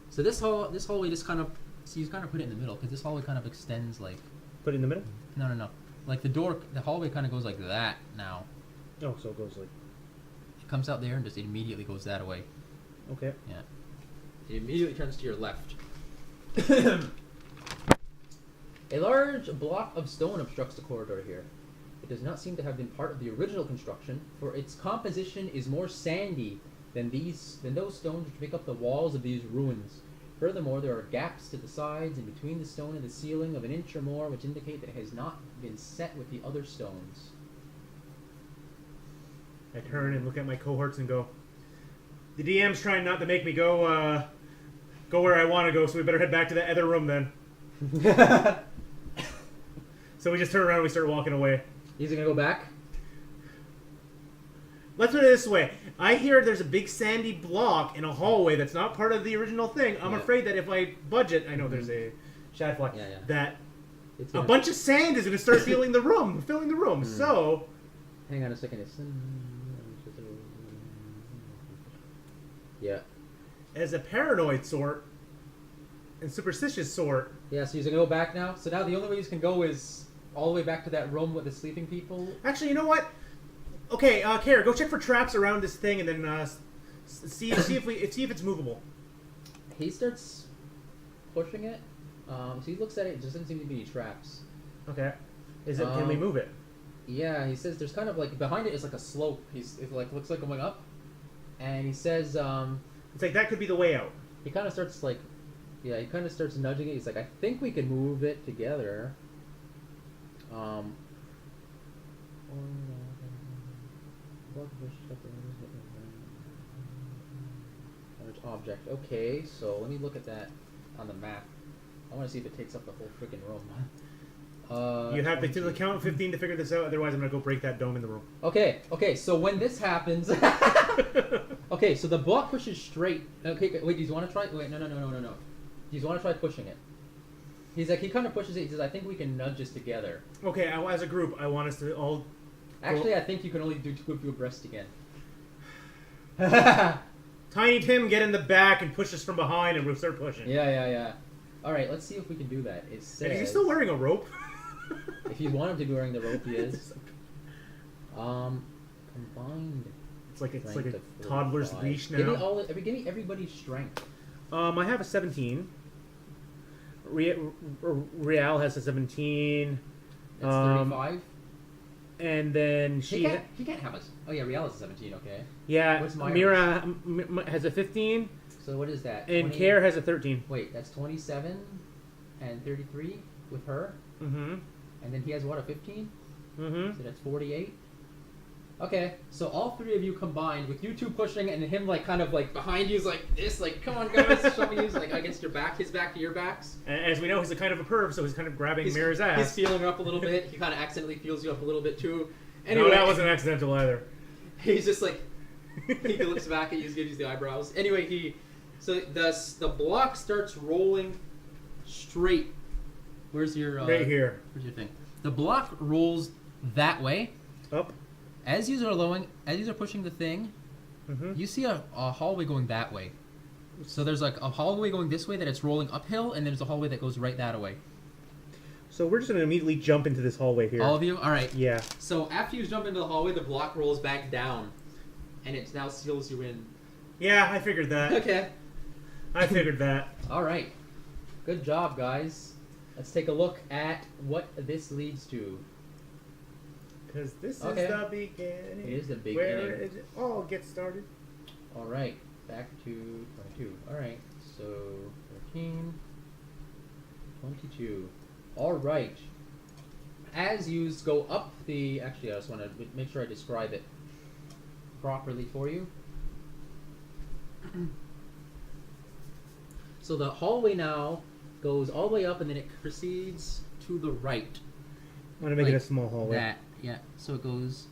So this hallway just kind of... So you kind of put it in the middle because this hallway kind of extends like... Put it in the middle? No. Like the hallway kind of goes like that now. Oh, so it goes like... It comes out there and just immediately goes that way. Okay. Yeah. It immediately turns to your left. A large block of stone obstructs the corridor here. It does not seem to have been part of the original construction, for its composition is more sandy than those stones which make up the walls of these ruins. Furthermore, there are gaps to the sides and between the stone and the ceiling of an inch or more, which indicate that it has not been set with the other stones. I turn and look at my cohorts and go, the DM's trying not to make me go where I want to go, so we better head back to the other room then. So we just turn around and we start walking away. He's gonna go back? Let's put it this way. I hear there's a big sandy block in a hallway that's not part of the original thing. I'm afraid that if I budget, I know there's a shad fly, that a bunch of sand is going to start filling the room. So... Hang on a second. Yeah. As a paranoid sort and superstitious sort... Yeah, so he's going to go back now. So now the only way you can go is all the way back to that room with the sleeping people. Actually, you know what? Okay, Cair, go check for traps around this thing, and then see if it's movable. He starts pushing it. So he looks at it. It just doesn't seem to be any traps. Okay. Can we move it? Yeah, he says there's kind of like behind it is like a slope. It like looks like going up, and he says it's like that could be the way out. He kind of starts like, he kind of starts nudging it. He's like, I think we can move it together. Large object. Okay, so let me look at that on the map. I want to see if it takes up the whole freaking room. You have to count 15 to figure this out. Otherwise, I'm gonna go break that dome in the room. Okay. So when this happens, okay. So the block pushes straight. Okay. Wait. Do you want to try? Wait. No. Do you want to try pushing it? He's like, he kind of pushes it. He says, I think we can nudge this together. Okay. As a group, I want us to all. Actually, I think you can only do two of you abreast again. Tiny Tim, get in the back and push us from behind, and we'll start pushing. Yeah. All right, let's see if we can do that. It says, is he still wearing a rope? If you want him to be wearing the rope, he is. Combined. It's like a toddler's leash now. Give me everybody's strength. I have a 17. Rhialle has a 17. That's 35. And then he can't have us. Oh yeah, Rhialle is a 17. Okay. Yeah. What's my Mira has a 15. So what is that? And Cair has a 13. Wait, that's 27 and 33 with her. Mm-hmm. And then he has what, a 15? Mm-hmm. So that's 48. Okay, so all three of you combined with you two pushing and him like kind of like behind you is like this, like come on guys, shoving you like against your back, his back to your backs. And as we know, he's a kind of a perv, so he's kind of grabbing Mira's ass. He's feeling her up a little bit. He kind of accidentally feels you up a little bit too. Anyway, no, that wasn't accidental either. He's just like he looks back at you, gives you the eyebrows. Anyway, so the block starts rolling straight Where's your Right here. Where's your thing? The block rolls that way. Up. As you are pushing the thing, Mm-hmm. you see a hallway going that way. So there's like a hallway going this way that it's rolling uphill, and there's a hallway that goes right that way. So we're just gonna immediately jump into this hallway here. All of you? Alright. Yeah. So after you jump into the hallway, the block rolls back down, and it now seals you in. Yeah, I figured that. Okay. I figured that. Alright. Good job, guys. Let's take a look at what this leads to. Because this Okay. is the beginning. It is the Where beginning. it all gets started. Alright. Back to 22. Alright. So 13. 22. Alright. As you go up the... Actually, I just want to make sure I describe it properly for you. So the hallway now goes all the way up and then it proceeds to the right. I'm gonna make it Like a small hallway. That, yeah. So it goes...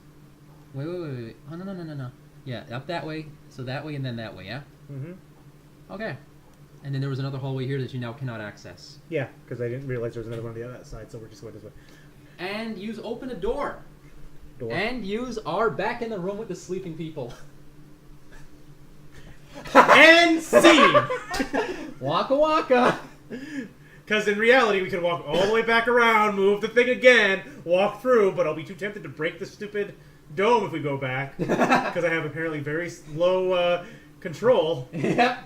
Wait. Oh, no. Yeah, up that way. So that way and then that way, yeah? Mm-hmm. Okay. And then there was another hallway here that you now cannot access. Yeah, because I didn't realize there was another one on the other side, so we're just going this way. And you open a door. Door. And yous are back in the room with the sleeping people. And scene! Waka waka! Because in reality, we could walk all the way back around, move the thing again, walk through, but I'll be too tempted to break the stupid dome if we go back. Because I have apparently very low control. Yep.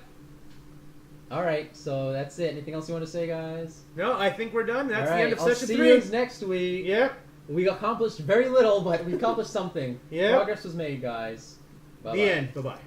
Alright, so that's it. Anything else you want to say, guys? No, I think we're done. That's All the end right, of I'll session see 3. you next week. Yep. We accomplished very little, but we accomplished something. Yep. Progress was made, guys. Bye-bye. The end. Bye-bye.